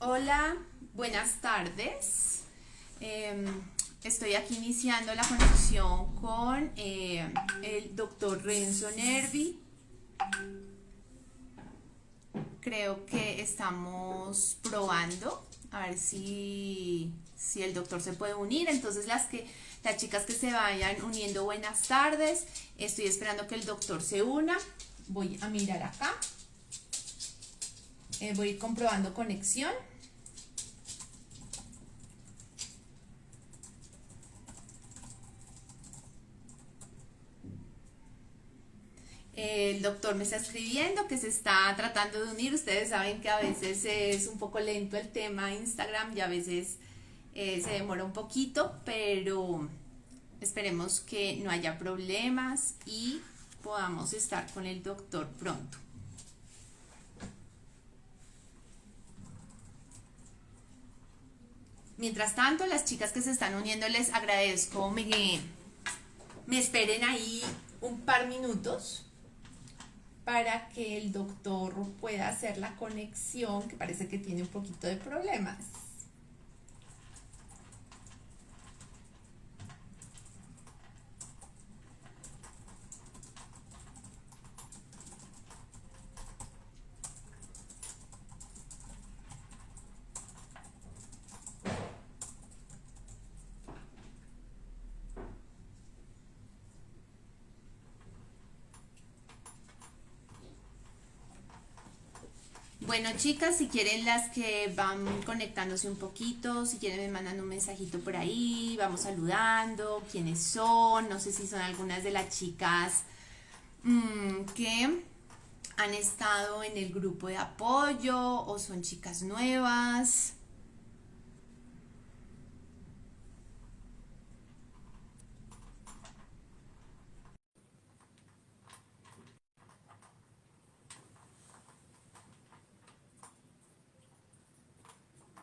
Hola, buenas tardes. Estoy aquí iniciando la conexión con el doctor Renzo Nervi. Creo que estamos probando a ver si el doctor se puede unir. Entonces las chicas que se vayan uniendo, buenas tardes. Estoy esperando que el doctor se una. Voy a mirar acá. Voy a ir comprobando conexión. El doctor me está escribiendo que se está tratando de unir. Ustedes saben que a veces es un poco lento el tema Instagram y a veces se demora un poquito, pero esperemos que no haya problemas y podamos estar con el doctor pronto. Mientras tanto, las chicas que se están uniendo les agradezco me esperen ahí un par minutos para que el doctor pueda hacer la conexión, que parece que tiene un poquito de problemas. Bueno, chicas, si quieren las que van conectándose un poquito, si quieren me mandan un mensajito por ahí, vamos saludando, quiénes son, no sé si son algunas de las chicas que han estado en el grupo de apoyo o son chicas nuevas.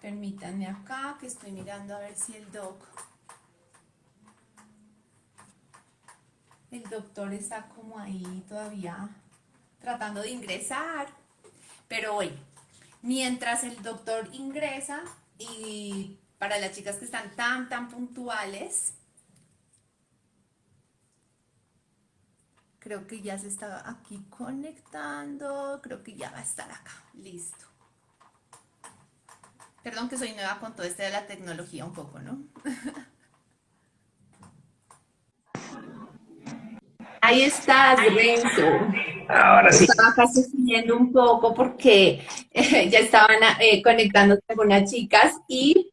Permítanme acá que estoy mirando a ver si el doctor está como ahí todavía tratando de ingresar. Pero bueno, mientras el doctor ingresa y para las chicas que están tan puntuales, creo que ya se está aquí conectando, creo que ya va a estar acá, listo. Perdón que soy nueva con todo este de la tecnología un poco, ¿no? Ahí estás, Renzo. Ahora sí. Estaba acá sufriendo un poco porque ya estaban conectándose algunas chicas y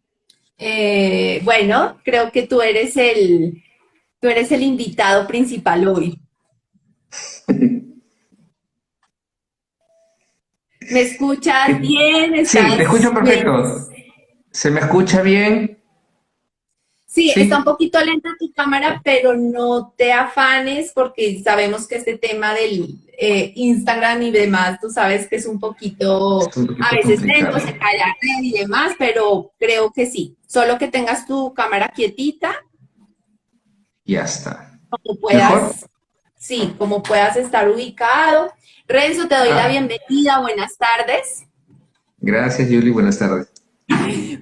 bueno, creo que tú eres el invitado principal hoy. ¿Me escuchas bien? Sí, te escucho ¿Estás bien? perfecto. ¿Se me escucha bien? Sí, está un Sí, poquito lenta tu cámara, pero no te afanes porque sabemos que este tema del Instagram y demás, tú sabes que es un poquito, es un a poquito veces complicado. lento, se cae la red y demás, pero creo que sí. Solo que tengas tu cámara quietita, Ya está. como ¿Mejor? puedas, sí, como puedas estar ubicado. Renzo, te doy la Ah, bienvenida, buenas tardes. gracias, Julie. Buenas tardes.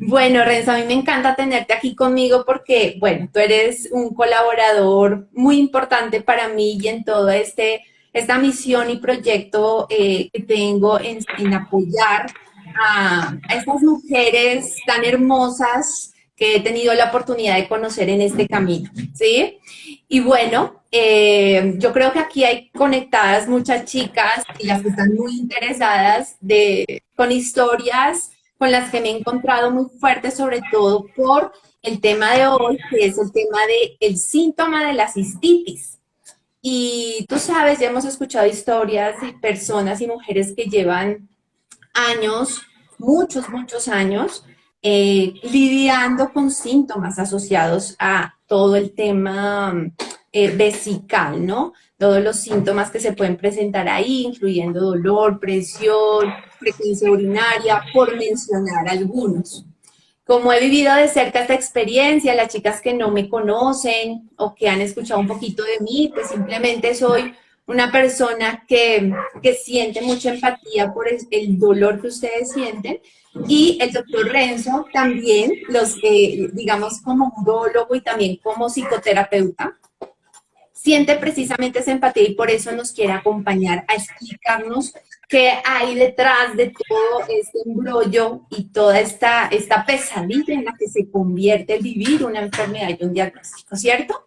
Bueno, Renzo, a mí me encanta tenerte aquí conmigo porque, bueno, tú eres un colaborador muy importante para mí y en todo esta misión y proyecto que tengo en apoyar a estas mujeres tan hermosas que he tenido la oportunidad de conocer en este camino, ¿sí? Y bueno, yo creo que aquí hay conectadas muchas chicas y las que están muy interesadas con historias con las que me he encontrado muy fuerte, sobre todo por el tema de hoy, que es el tema del síntoma de la cistitis. Y tú sabes, ya hemos escuchado historias de personas y mujeres que llevan años, muchos años, lidiando con síntomas asociados a todo el tema vesical, ¿no? Todos los síntomas que se pueden presentar ahí, incluyendo dolor, presión, frecuencia urinaria, por mencionar algunos. Como he vivido de cerca esta experiencia, las chicas que no me conocen o que han escuchado un poquito de mí, pues simplemente soy una persona que siente mucha empatía por el dolor que ustedes sienten. Y el doctor Renzo también, digamos, como urólogo y también como psicoterapeuta, siente precisamente esa empatía y por eso nos quiere acompañar a explicarnos qué hay detrás de todo este embrollo y toda esta pesadilla en la que se convierte el vivir una enfermedad y un diagnóstico, ¿cierto?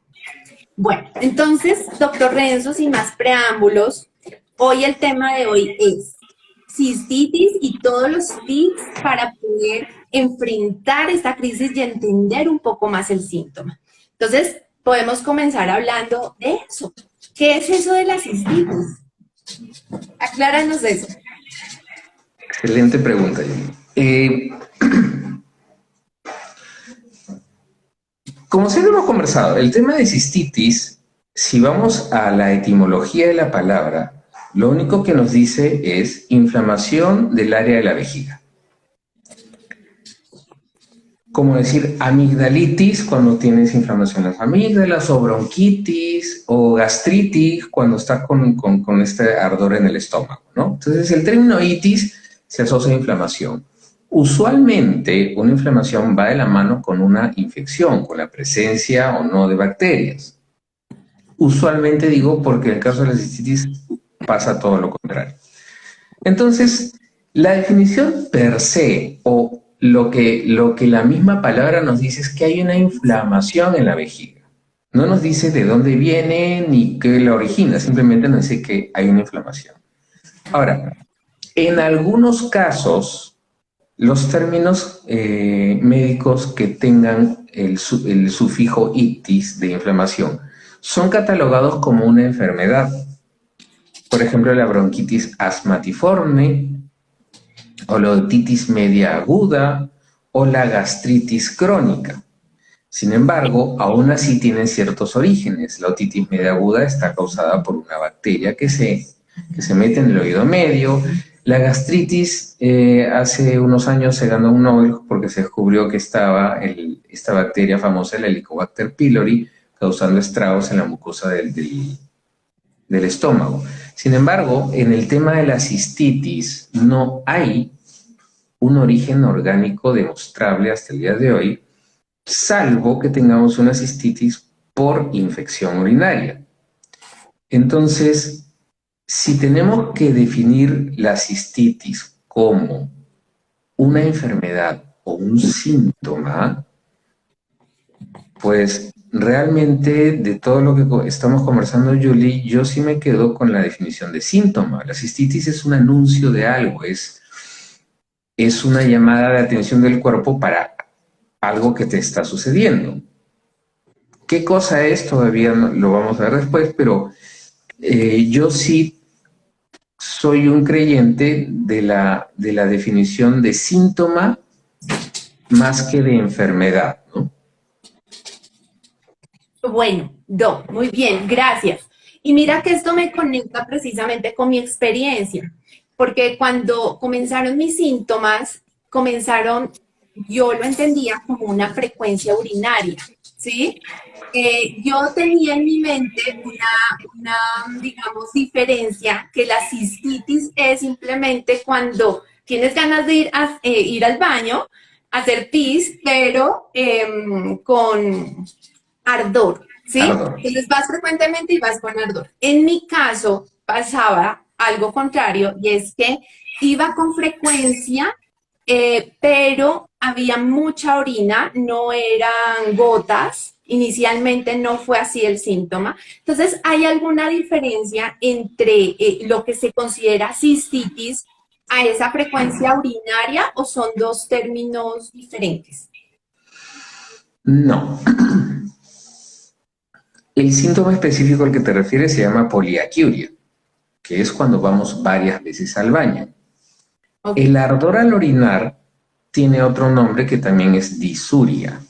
Bueno, entonces, doctor Renzo, sin más preámbulos, hoy el tema de hoy es cistitis y todos los tips para poder enfrentar esta crisis y entender un poco más el síntoma. Entonces, podemos comenzar hablando de eso. ¿Qué es eso de la cistitis? Acláranos eso. Excelente pregunta, Yuli. Como siempre hemos conversado, el tema de cistitis, si vamos a la etimología de la palabra, lo único que nos dice es inflamación del área de la vejiga. Como decir amigdalitis cuando tienes inflamación en las amígdalas, o bronquitis, o gastritis cuando estás con este ardor en el estómago, ¿no? Entonces el término itis se asocia a inflamación. Usualmente una inflamación va de la mano con una infección, con la presencia o no de bacterias. Usualmente digo porque en el caso de la cistitis pasa todo lo contrario. Entonces, la definición per se o lo que la misma palabra nos dice es que hay una inflamación en la vejiga. No nos dice de dónde viene ni qué la origina, simplemente nos dice que hay una inflamación. Ahora, en algunos casos, los términos médicos que tengan el sufijo itis de inflamación son catalogados como una enfermedad. Por ejemplo, la bronquitis asmatiforme, o la otitis media aguda, o la gastritis crónica. Sin embargo, aún así tienen ciertos orígenes. La otitis media aguda está causada por una bacteria que se mete en el oído medio. La gastritis hace unos años se ganó un Nobel porque se descubrió que estaba esta bacteria famosa, el Helicobacter pylori, causando estragos en la mucosa del estómago. Sin embargo, en el tema de la cistitis no hay un origen orgánico demostrable hasta el día de hoy, salvo que tengamos una cistitis por infección urinaria. Entonces, si tenemos que definir la cistitis como una enfermedad o un síntoma, pues realmente de todo lo que estamos conversando, Julie, yo sí me quedo con la definición de síntoma. La cistitis es un anuncio de algo, es una llamada de atención del cuerpo para algo que te está sucediendo. ¿Qué cosa es? Todavía no, lo vamos a ver después, pero yo sí soy un creyente de la definición de síntoma más que de enfermedad, ¿no? Bueno, muy bien, gracias. Y mira que esto me conecta precisamente con mi experiencia, porque cuando comenzaron mis síntomas, yo lo entendía como una frecuencia urinaria, ¿sí? Yo tenía en mi mente una, digamos, diferencia, que la cistitis es simplemente cuando tienes ganas de ir al baño, hacer pis, pero con ardor, ¿sí? Ardor. Entonces vas frecuentemente y vas con ardor. En mi caso pasaba algo contrario y es que iba con frecuencia, pero había mucha orina, no eran gotas. Inicialmente no fue así el síntoma. Entonces, ¿hay alguna diferencia entre lo que se considera cistitis a esa frecuencia urinaria o son dos términos diferentes? No. El síntoma específico al que te refieres se llama poliaquiuria, que es cuando vamos varias veces al baño. Okay. El ardor al orinar tiene otro nombre que también es disuria.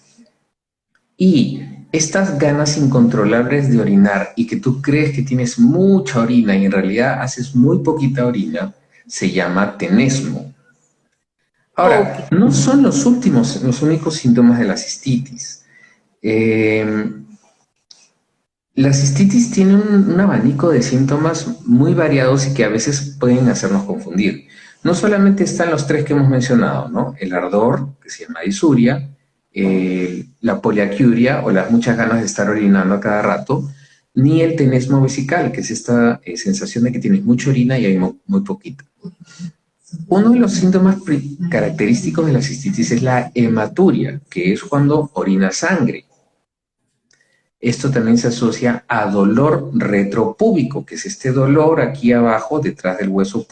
Y estas ganas incontrolables de orinar y que tú crees que tienes mucha orina y en realidad haces muy poquita orina, se llama tenesmo. Ahora, no son los únicos síntomas de la cistitis. La cistitis tiene un abanico de síntomas muy variados y que a veces pueden hacernos confundir. No solamente están los tres que hemos mencionado, ¿no? El ardor, que se llama disuria, la poliaquiuria o las muchas ganas de estar orinando a cada rato, ni el tenesmo vesical, que es esta sensación de que tienes mucha orina y hay muy poquita. Uno de los síntomas característicos de la cistitis es la hematuria, que es cuando orina sangre. Esto también se asocia a dolor retropúbico, que es este dolor aquí abajo, detrás del hueso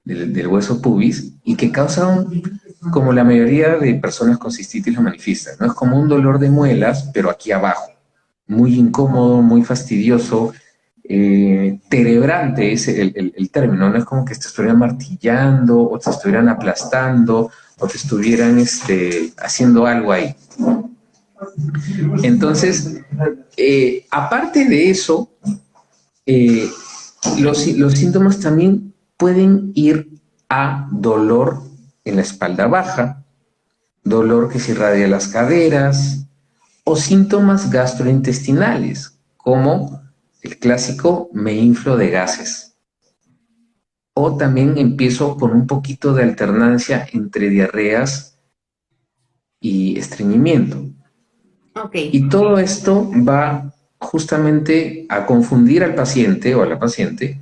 del hueso pubis, y que causa como la mayoría de personas con cistitis lo manifiestan, ¿no? Es como un dolor de muelas, pero aquí abajo. Muy incómodo, muy fastidioso, terebrante es el término, ¿no? Es como que te estuvieran martillando, o te estuvieran aplastando, o te estuvieran haciendo algo ahí. Entonces, aparte de eso, los síntomas también pueden ir a dolor en la espalda baja, dolor que se irradia las caderas, o síntomas gastrointestinales, como el clásico me inflo de gases. O también empiezo con un poquito de alternancia entre diarreas y estreñimiento. Ok. Y todo esto va justamente a confundir al paciente o a la paciente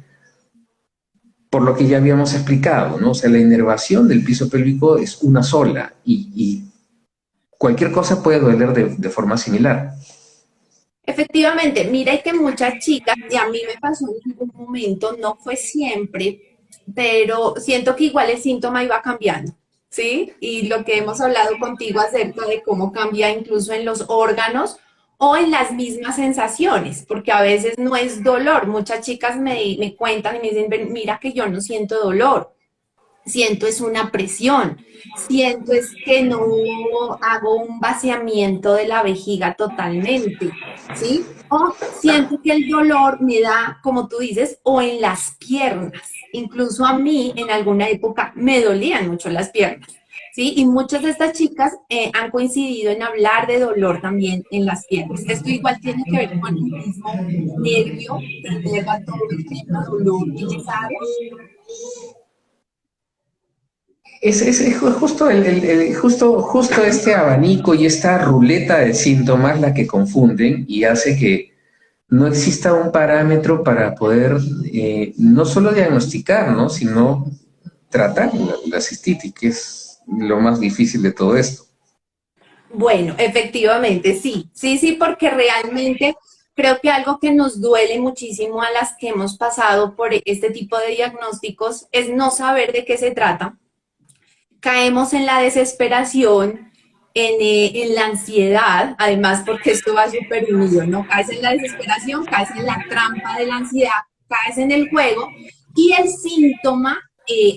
por lo que ya habíamos explicado, ¿no? O sea, la inervación del piso pélvico es una sola y cualquier cosa puede doler de forma similar. Efectivamente, mira y que muchas chicas, y a mí me pasó en algún momento, no fue siempre, pero siento que igual el síntoma iba cambiando, ¿sí? Y lo que hemos hablado contigo acerca de cómo cambia incluso en los órganos o en las mismas sensaciones, porque a veces no es dolor. Muchas chicas me cuentan y me dicen, "Ven, mira que yo no siento dolor, siento es una presión, siento es que no hago un vaciamiento de la vejiga totalmente, ¿sí? O siento que el dolor me da, como tú dices, o en las piernas. Incluso a mí en alguna época me dolían mucho las piernas, ¿sí? Y muchas de estas chicas han coincidido en hablar de dolor también en las piernas. Esto igual tiene que ver con el mismo nervio que inerva todo el tema dolor en esa área. Es justo, justo este abanico y esta ruleta de síntomas la que confunden y hace que no exista un parámetro para poder no solo diagnosticar, ¿no? Sino tratar la cistitis, que es lo más difícil de todo esto. Bueno, efectivamente, sí, sí, sí, porque realmente creo que algo que nos duele muchísimo a las que hemos pasado por este tipo de diagnósticos es no saber de qué se trata. Caemos en la desesperación, en la ansiedad, además porque esto va súper unido, ¿no? Caes en la desesperación, caes en la trampa de la ansiedad, caes en el juego y el síntoma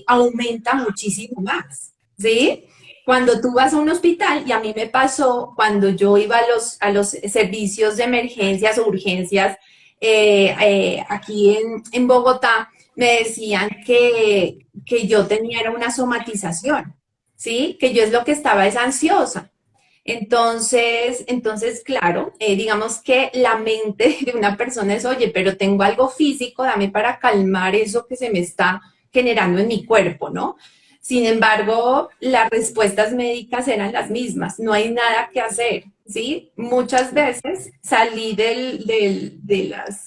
aumenta muchísimo más, ¿sí? Cuando tú vas a un hospital, y a mí me pasó cuando yo iba a los servicios de emergencias o urgencias aquí en Bogotá, me decían que yo tenía era una somatización, ¿sí? Que yo es lo que estaba es ansiosa. Entonces, claro, digamos que la mente de una persona es, oye, pero tengo algo físico, dame para calmar eso que se me está generando en mi cuerpo, ¿no? Sin embargo, las respuestas médicas eran las mismas, no hay nada que hacer, ¿sí? Muchas veces salí de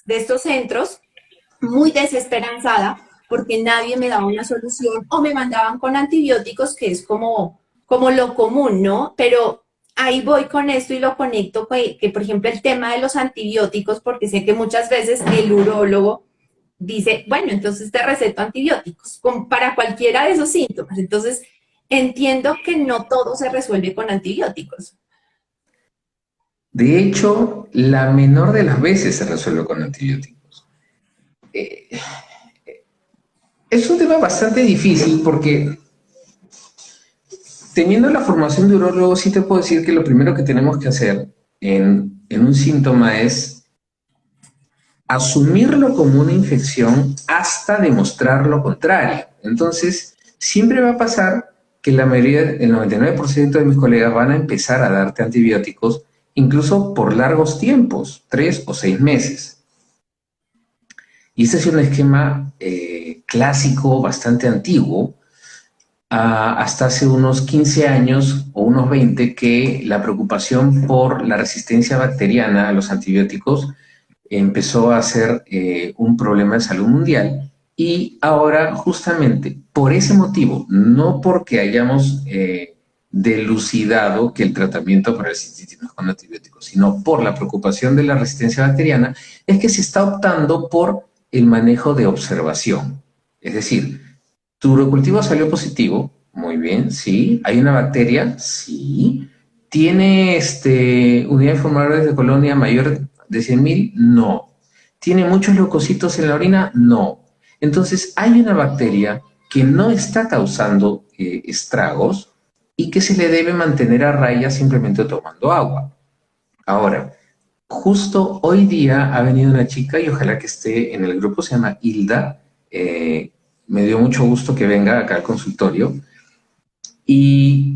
estos centros muy desesperanzada porque nadie me daba una solución o me mandaban con antibióticos, que es como lo común, ¿no? Pero ahí voy con esto y lo conecto que, por ejemplo, el tema de los antibióticos, porque sé que muchas veces el urólogo dice, bueno, entonces te receto antibióticos para cualquiera de esos síntomas. Entonces, entiendo que no todo se resuelve con antibióticos. De hecho, la menor de las veces se resuelve con antibióticos. Eh, es un tema bastante difícil porque teniendo la formación de urólogo, sí te puedo decir que lo primero que tenemos que hacer en un síntoma es asumirlo como una infección hasta demostrar lo contrario. Entonces, siempre va a pasar que la mayoría, el 99% de mis colegas van a empezar a darte antibióticos incluso por largos tiempos, 3 o 6 meses. Y este es un esquema clásico, bastante antiguo, hasta hace unos 15 años o unos 20, que la preocupación por la resistencia bacteriana a los antibióticos empezó a ser un problema de salud mundial. Y ahora, justamente por ese motivo, no porque hayamos delucidado que el tratamiento para el cistitis no es con antibióticos, sino por la preocupación de la resistencia bacteriana, es que se está optando por el manejo de observación. Es decir, tu urocultivo salió positivo, muy bien, sí. ¿Hay una bacteria? Sí. ¿Tiene unidades formadoras de colonia mayor de 100.000? No. ¿Tiene muchos leucocitos en la orina? No. Entonces, hay una bacteria que no está causando estragos y que se le debe mantener a raya simplemente tomando agua. Ahora, justo hoy día ha venido una chica, y ojalá que esté en el grupo, se llama Hilda. Me dio mucho gusto que venga acá al consultorio. Y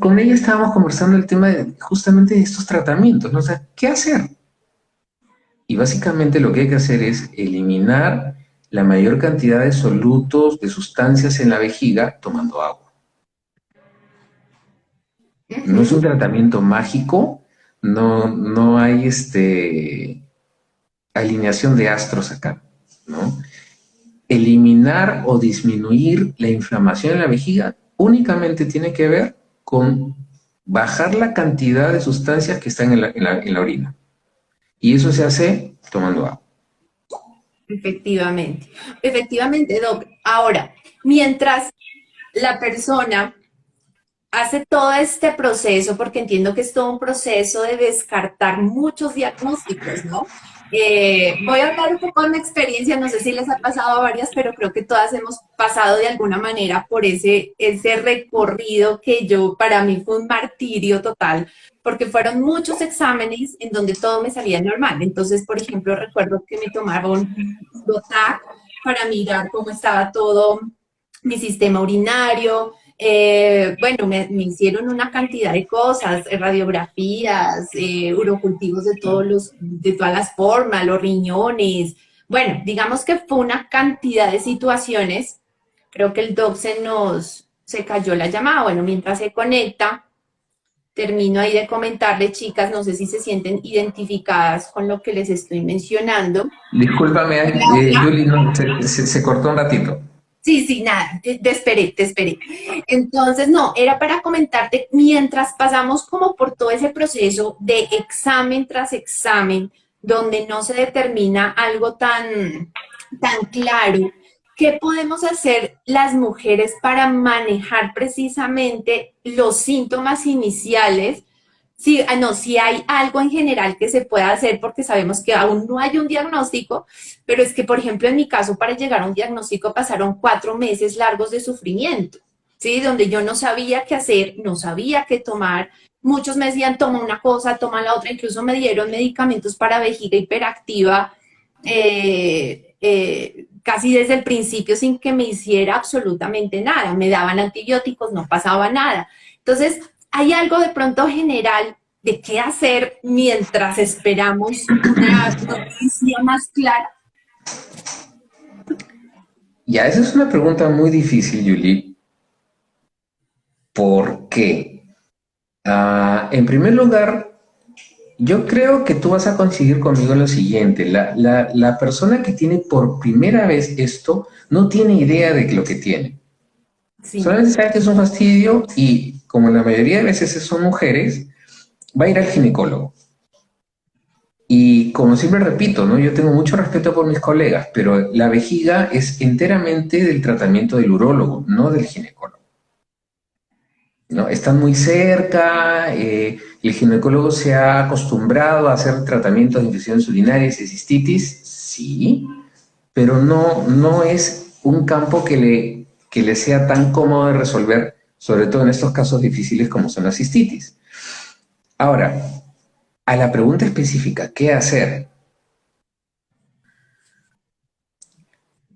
con ella estábamos conversando el tema justamente de estos tratamientos, ¿no? O sea, ¿qué hacer? Y básicamente lo que hay que hacer es eliminar la mayor cantidad de solutos, de sustancias en la vejiga tomando agua. No es un tratamiento mágico, no hay alineación de astros acá, ¿no? Eliminar o disminuir la inflamación en la vejiga únicamente tiene que ver con bajar la cantidad de sustancias que están en la orina. Y eso se hace tomando agua. Efectivamente, efectivamente, Doc. Ahora, mientras la persona hace todo este proceso, porque entiendo que es todo un proceso de descartar muchos diagnósticos, ¿no? Voy a hablar un poco de mi experiencia, no sé si les ha pasado a varias, pero creo que todas hemos pasado de alguna manera por ese recorrido que para mí fue un martirio total, porque fueron muchos exámenes en donde todo me salía normal. Entonces, por ejemplo, recuerdo que me tomaron Dotac para mirar cómo estaba todo mi sistema urinario. Bueno, me hicieron una cantidad de cosas, radiografías, urocultivos de todas las formas, los riñones. Bueno, digamos que fue una cantidad de situaciones. Creo que el doc se cayó la llamada. Bueno, mientras se conecta, termino ahí de comentarle, chicas, no sé si se sienten identificadas con lo que les estoy mencionando. Discúlpame, Julie, no, se cortó un ratito. Sí, sí, nada, te esperé, te esperé. Entonces, no, era para comentarte, mientras pasamos como por todo ese proceso de examen tras examen, donde no se determina algo tan claro, ¿qué podemos hacer las mujeres para manejar precisamente los síntomas iniciales? Sí, no, si hay algo en general que se pueda hacer, porque sabemos que aún no hay un diagnóstico, pero es que, por ejemplo, en mi caso, para llegar a un diagnóstico pasaron 4 meses largos de sufrimiento, ¿sí? Donde yo no sabía qué hacer, no sabía qué tomar. Muchos me decían, toma una cosa, toma la otra. Incluso me dieron medicamentos para vejiga hiperactiva, casi desde el principio sin que me hiciera absolutamente nada. Me daban antibióticos, no pasaba nada. Entonces, ¿hay algo de pronto general de qué hacer mientras esperamos una noticia más clara? Ya, esa es una pregunta muy difícil, Julie. ¿Por qué? En primer lugar, yo creo que tú vas a coincidir conmigo en lo siguiente. La persona que tiene por primera vez esto no tiene idea de lo que tiene. Sí. Solamente sabe que es un fastidio y, como la mayoría de veces son mujeres, va a ir al ginecólogo. Y como siempre repito, ¿no? Yo tengo mucho respeto por mis colegas, pero la vejiga es enteramente del tratamiento del urólogo, no del ginecólogo, ¿no? Están muy cerca, el ginecólogo se ha acostumbrado a hacer tratamientos de infecciones urinarias y cistitis, sí, pero no es un campo que le sea tan cómodo de resolver, sobre todo en estos casos difíciles como son las cistitis. Ahora, a la pregunta específica, ¿qué hacer?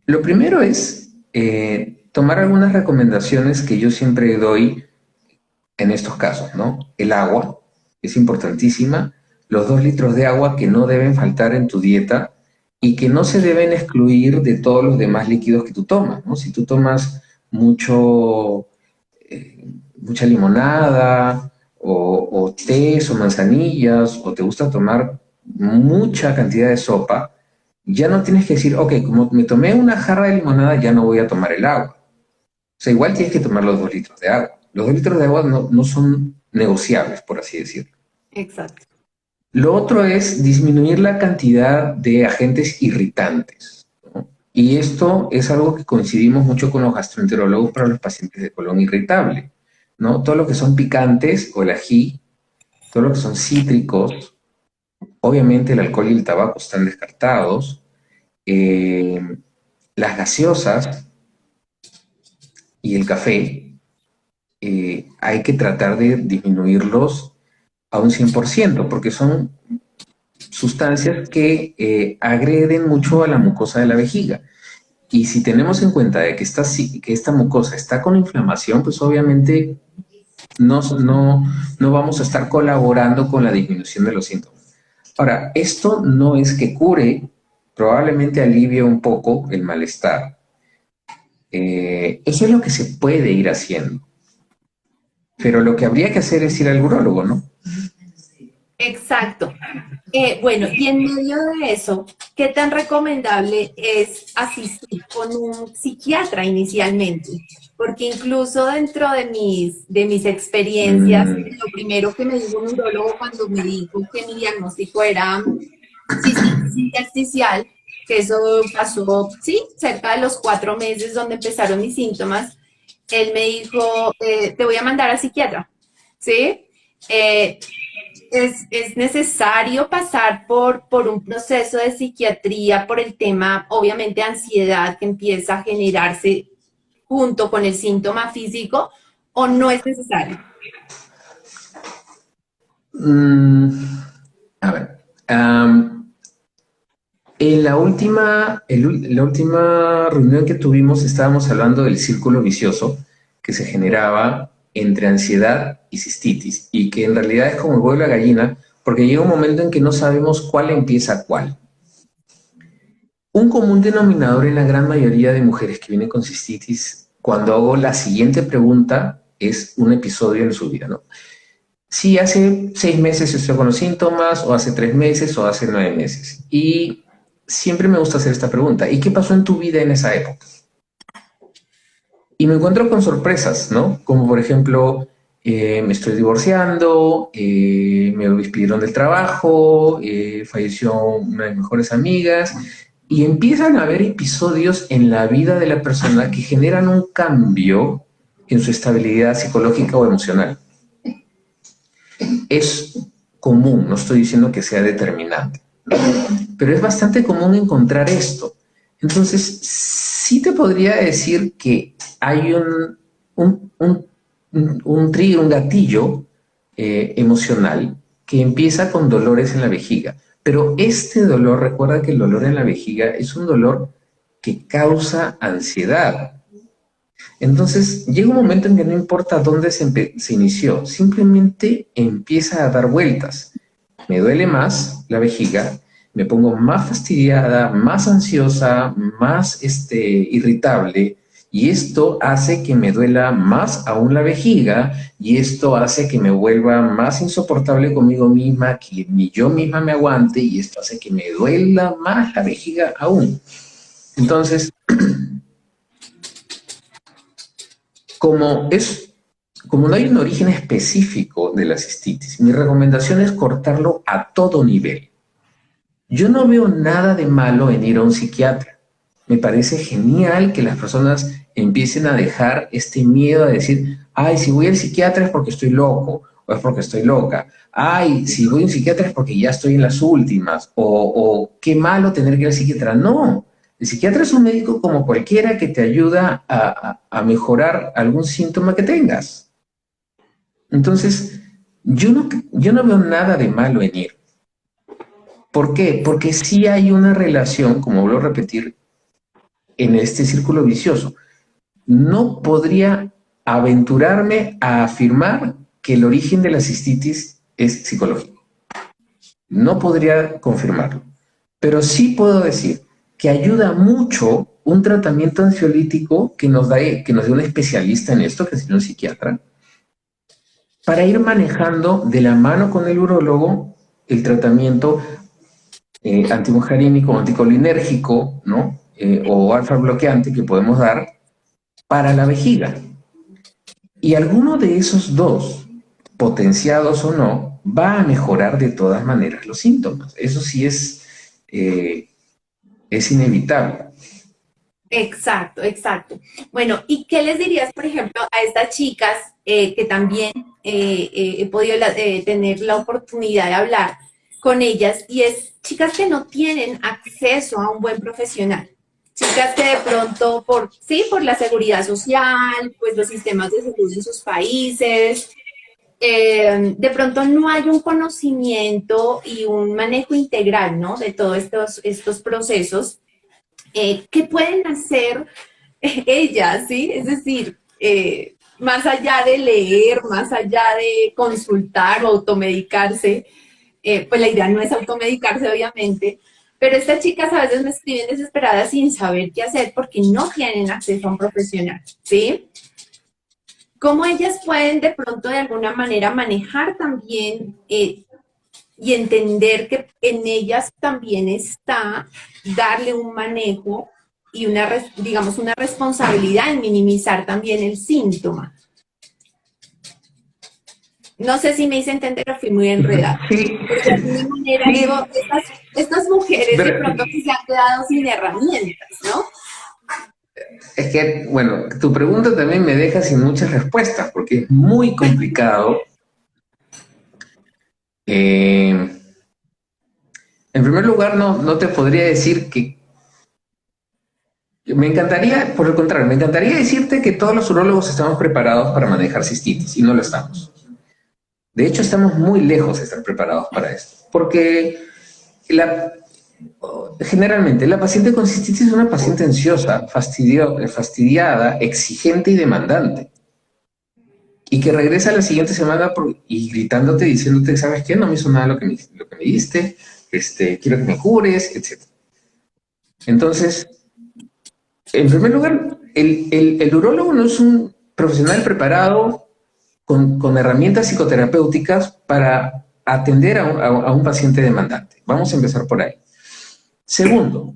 Lo primero es tomar algunas recomendaciones que yo siempre doy en estos casos, ¿no? El agua, es importantísima, los 2 litros de agua que no deben faltar en tu dieta y que no se deben excluir de todos los demás líquidos que tú tomas, ¿no? Si tú tomas mucho, mucha limonada o tés o manzanillas o te gusta tomar mucha cantidad de sopa, ya no tienes que decir, ok, como me tomé una jarra de limonada, ya no voy a tomar el agua. O sea, igual tienes que tomar los 2 litros de agua. Los 2 litros de agua no son negociables, por así decirlo. Exacto. Lo otro es disminuir la cantidad de agentes irritantes, ¿no? Y esto es algo que coincidimos mucho con los gastroenterólogos para los pacientes de colon irritable, ¿no? Todo lo que son picantes o el ají, todo lo que son cítricos, obviamente el alcohol y el tabaco están descartados, eh, las gaseosas y el café, hay que tratar de disminuirlos a un 100%, porque son sustancias que agreden mucho a la mucosa de la vejiga. Y si tenemos en cuenta de que esta mucosa está con inflamación, pues obviamente no vamos a estar colaborando con la disminución de los síntomas. Ahora, esto no es que cure, probablemente alivie un poco el malestar. Eso es lo que se puede ir haciendo. Pero lo que habría que hacer es ir al urólogo, ¿no? Exacto. Bueno, y en medio de eso, ¿qué tan recomendable es asistir con un psiquiatra inicialmente? Porque incluso dentro de mis experiencias, lo primero que me dijo un neurólogo cuando me dijo que mi diagnóstico era cistitis intersticial, que eso pasó, sí, cerca de los 4 meses donde empezaron mis síntomas, él me dijo, te voy a mandar al psiquiatra, ¿sí? Eh, es necesario pasar por un proceso de psiquiatría, por el tema, obviamente, ansiedad que empieza a generarse junto con el síntoma físico, o no es necesario. A ver, en la última reunión que tuvimos estábamos hablando del círculo vicioso que se generaba entre ansiedad y cistitis y que en realidad es como el huevo y la gallina porque llega un momento en que no sabemos cuál empieza cuál. Un común denominador en la gran mayoría de mujeres que vienen con cistitis, cuando hago la siguiente pregunta, es un episodio en su vida, ¿no? Si hace 6 meses estoy con los síntomas, o hace 3 meses, o hace 9 meses. Y siempre me gusta hacer esta pregunta. ¿Y qué pasó en tu vida en esa época? Y me encuentro con sorpresas, ¿no? Como por ejemplo, me estoy divorciando, me despidieron del trabajo, falleció una de mis mejores amigas, y empiezan a haber episodios en la vida de la persona que generan un cambio en su estabilidad psicológica o emocional. Es común, no estoy diciendo que sea determinante, ¿no? Pero es bastante común encontrar esto. Entonces, sí te podría decir que hay un trigger, un gatillo emocional que empieza con dolores en la vejiga. Pero este dolor, recuerda que el dolor en la vejiga es un dolor que causa ansiedad. Entonces, llega un momento en que no importa dónde se inició, simplemente empieza a dar vueltas. Me duele más la vejiga, me pongo más fastidiada, más ansiosa, más irritable, y esto hace que me duela más aún la vejiga, y esto hace que me vuelva más insoportable conmigo misma, que ni yo misma me aguante, y esto hace que me duela más la vejiga aún. Entonces, como no hay un origen específico de la cistitis, mi recomendación es cortarlo a todo nivel. Yo no veo nada de malo en ir a un psiquiatra. Me parece genial que las personas empiecen a dejar este miedo a decir, ay, si voy al psiquiatra es porque estoy loco o es porque estoy loca. Ay, si voy a un psiquiatra es porque ya estoy en las últimas o qué malo tener que ir al psiquiatra. No, el psiquiatra es un médico como cualquiera que te ayuda a mejorar algún síntoma que tengas. Entonces, yo no veo nada de malo en ir. ¿Por qué? Porque sí hay una relación, como vuelvo a repetir, en este círculo vicioso. No podría aventurarme a afirmar que el origen de la cistitis es psicológico. No podría confirmarlo, pero sí puedo decir que ayuda mucho un tratamiento ansiolítico que nos dé un especialista en esto, que es un psiquiatra, para ir manejando de la mano con el urólogo el tratamiento antimuscarínico, anticolinérgico, ¿no? O alfa bloqueante que podemos dar para la vejiga. Y alguno de esos dos, potenciados o no, va a mejorar de todas maneras los síntomas. Eso sí es inevitable. Exacto, exacto. Bueno, ¿y qué les dirías, por ejemplo, a estas chicas que también he podido tener la oportunidad de hablar con ellas? Y es chicas que no tienen acceso a un buen profesional. Chicas que de pronto, sí, por la seguridad social, pues los sistemas de salud en sus países, de pronto no hay un conocimiento y un manejo integral, ¿no? De todos estos procesos. ¿Qué pueden hacer ellas, sí? Es decir, más allá de leer, más allá de consultar o automedicarse, pues la idea no es automedicarse, obviamente, pero estas chicas a veces me escriben desesperadas sin saber qué hacer porque no tienen acceso a un profesional, ¿sí? ¿Cómo ellas pueden de pronto de alguna manera manejar también y entender que en ellas también está darle un manejo y digamos, una responsabilidad en minimizar también el síntoma? No sé si me hice entender o fui muy enredada. Sí, Pero de alguna manera digo, sí, estas mujeres de pero pronto que se han quedado sin herramientas, ¿no? es que, bueno, tu pregunta también me deja sin muchas respuestas, porque es muy complicado. Eh, en primer lugar, no te podría decir que me encantaría, por el contrario, me encantaría decirte que todos los urólogos estamos preparados para manejar cistitis y no lo estamos. De hecho, estamos muy lejos de estar preparados para esto, porque la, generalmente la paciente con cistitis es una paciente ansiosa, fastidiada, exigente y demandante. Y que regresa la siguiente semana y gritándote, diciéndote, ¿sabes qué? No me hizo nada lo que me diste, quiero que me cures, etc. Entonces, en primer lugar, el urólogo no es un profesional preparado con herramientas psicoterapéuticas para atender a un paciente demandante. Vamos a empezar por ahí. Segundo,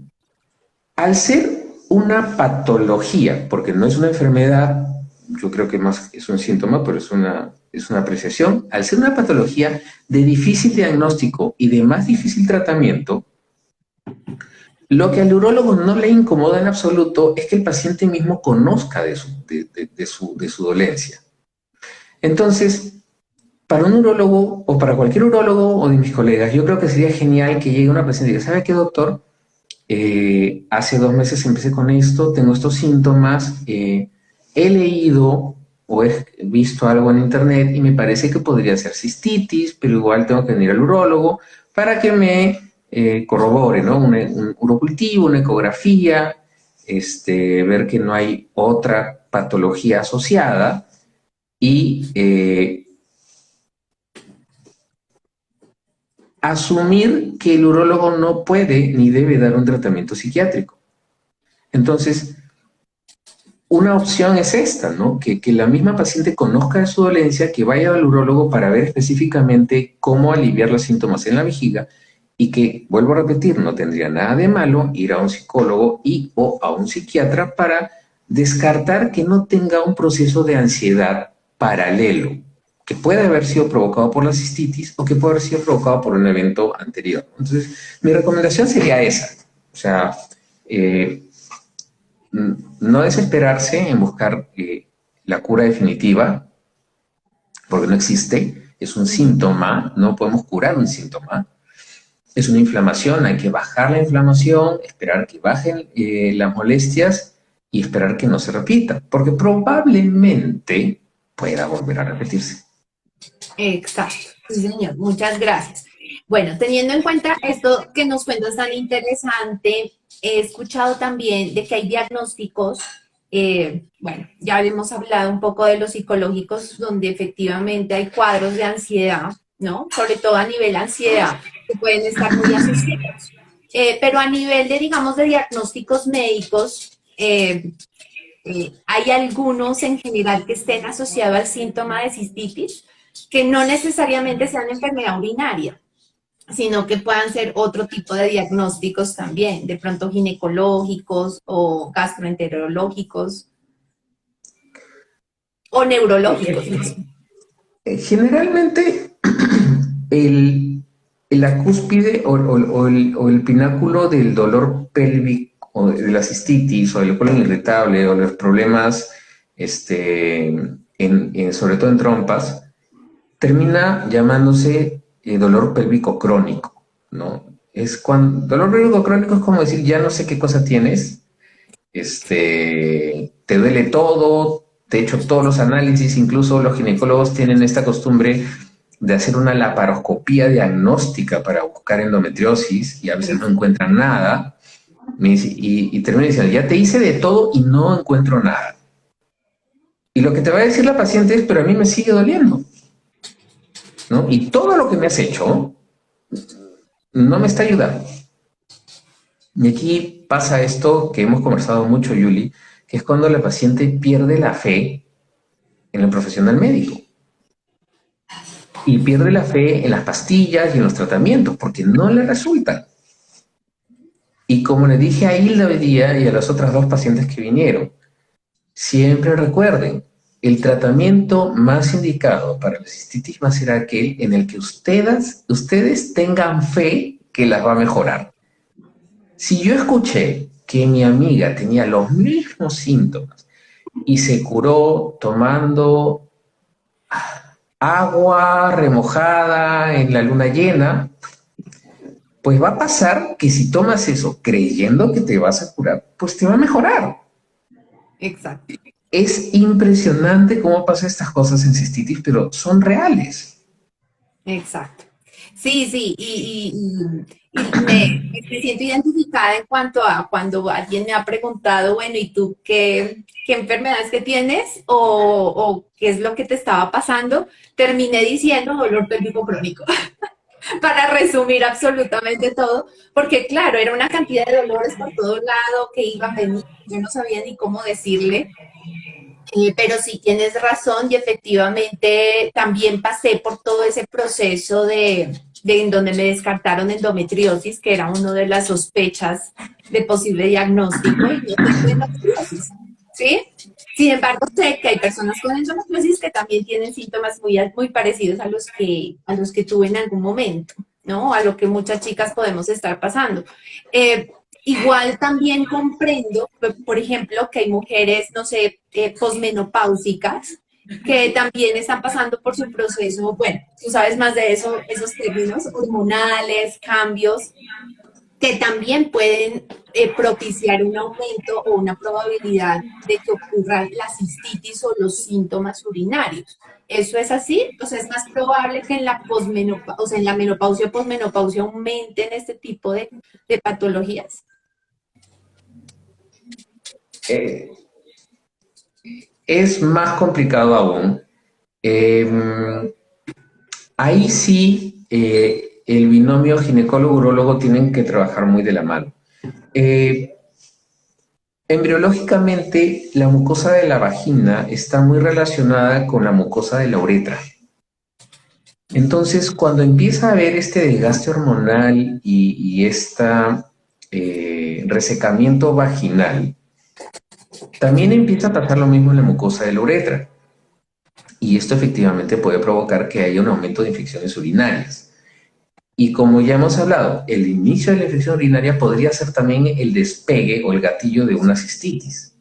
al ser una patología, porque no es una enfermedad, yo creo que más es un síntoma, pero es una apreciación, al ser una patología de difícil diagnóstico y de más difícil tratamiento, lo que al urólogo no le incomoda en absoluto es que el paciente mismo conozca de su dolencia. Entonces, para un urólogo o para cualquier urólogo o de mis colegas, yo creo que sería genial que llegue una paciente y diga, ¿sabe qué, doctor? Hace 2 meses empecé con esto, tengo estos síntomas, he leído o he visto algo en internet y me parece que podría ser cistitis, pero igual tengo que venir al urólogo para que me corrobore, ¿no? Un urocultivo, una ecografía, ver que no hay otra patología asociada y asumir que el urólogo no puede ni debe dar un tratamiento psiquiátrico. Entonces, una opción es esta, ¿no? Que la misma paciente conozca de su dolencia, que vaya al urólogo para ver específicamente cómo aliviar los síntomas en la vejiga y que, vuelvo a repetir, no tendría nada de malo ir a un psicólogo y o a un psiquiatra para descartar que no tenga un proceso de ansiedad paralelo, que puede haber sido provocado por la cistitis o que puede haber sido provocado por un evento anterior. Entonces, mi recomendación sería esa. O sea, no desesperarse en buscar la cura definitiva, porque no existe, es un síntoma, no podemos curar un síntoma, es una inflamación, hay que bajar la inflamación, esperar que bajen las molestias y esperar que no se repita, porque probablemente pueda volver a repetirse. Exacto, sí, señor, muchas gracias. Bueno, teniendo en cuenta esto que nos cuentas tan interesante, he escuchado también de que hay diagnósticos, bueno, ya hemos hablado un poco de los psicológicos, donde efectivamente hay cuadros de ansiedad, ¿no? Sobre todo a nivel ansiedad, que pueden estar muy asociados. Pero a nivel de, digamos, de diagnósticos médicos, hay algunos en general que estén asociados al síntoma de cistitis, que no necesariamente sean enfermedad urinaria, sino que puedan ser otro tipo de diagnósticos también, de pronto ginecológicos o gastroenterológicos o neurológicos. Generalmente, el, la cúspide o el pináculo del dolor pélvico, o de la cistitis, o del colon irritable, o los problemas, sobre todo en trompas, termina llamándose dolor pélvico crónico, ¿no? Es cuando, dolor pélvico crónico es como decir, ya no sé qué cosa tienes, te duele todo, te he hecho todos los análisis, incluso los ginecólogos tienen esta costumbre de hacer una laparoscopía diagnóstica para buscar endometriosis y a veces no encuentran nada. Y termina diciendo, ya te hice de todo y no encuentro nada. Y lo que te va a decir la paciente es, pero a mí me sigue doliendo, ¿no? Y todo lo que me has hecho no me está ayudando. Y aquí pasa esto que hemos conversado mucho, Yuli, que es cuando la paciente pierde la fe en el profesional médico y pierde la fe en las pastillas y en los tratamientos porque no le resultan. Y como le dije a Hilda hoy día y a las otras dos pacientes que vinieron, siempre recuerden, el tratamiento más indicado para la cistitis va a ser aquel en el que ustedes tengan fe que las va a mejorar. Si yo escuché que mi amiga tenía los mismos síntomas y se curó tomando agua remojada en la luna llena, pues va a pasar que si tomas eso creyendo que te vas a curar, pues te va a mejorar. Exacto. Es impresionante cómo pasan estas cosas en cistitis, pero son reales. Exacto. Sí, sí, me siento identificada en cuanto a cuando alguien me ha preguntado, bueno, ¿y tú qué enfermedades que tienes o qué es lo que te estaba pasando? Terminé diciendo dolor pélvico crónico, para resumir absolutamente todo, porque claro, era una cantidad de dolores por todo lado que iban, venían, yo no sabía ni cómo decirle. Pero sí tienes razón y efectivamente también pasé por todo ese proceso de en donde me descartaron endometriosis, que era una de las sospechas de posible diagnóstico, y no tengo endometriosis, ¿sí? Sin embargo, sé que hay personas con endometriosis que también tienen síntomas muy parecidos a los que tuve en algún momento, ¿no? A lo que muchas chicas podemos estar pasando. Eh, Igual también comprendo, por ejemplo, que hay mujeres, no sé, posmenopáusicas, que también están pasando por su proceso, bueno, tú sabes más de eso, esos términos hormonales, cambios, que también pueden propiciar un aumento o una probabilidad de que ocurra la cistitis o los síntomas urinarios. ¿Eso es así? O sea, es más probable que en la posmenopausia, o sea, en la menopausia o posmenopausia aumenten este tipo de patologías. Eh, es más complicado aún. Eh, Ahí sí, el binomio ginecólogo-urólogo tienen que trabajar muy de la mano. Eh, Embriológicamente, la mucosa de la vagina está muy relacionada con la mucosa de la uretra. Entonces, cuando empieza a haber este desgaste hormonal y este resecamiento vaginal, también empieza a pasar lo mismo en la mucosa de la uretra. Y esto efectivamente puede provocar que haya un aumento de infecciones urinarias. Y como ya hemos hablado, el inicio de la infección urinaria podría ser también el despegue o el gatillo de una cistitis.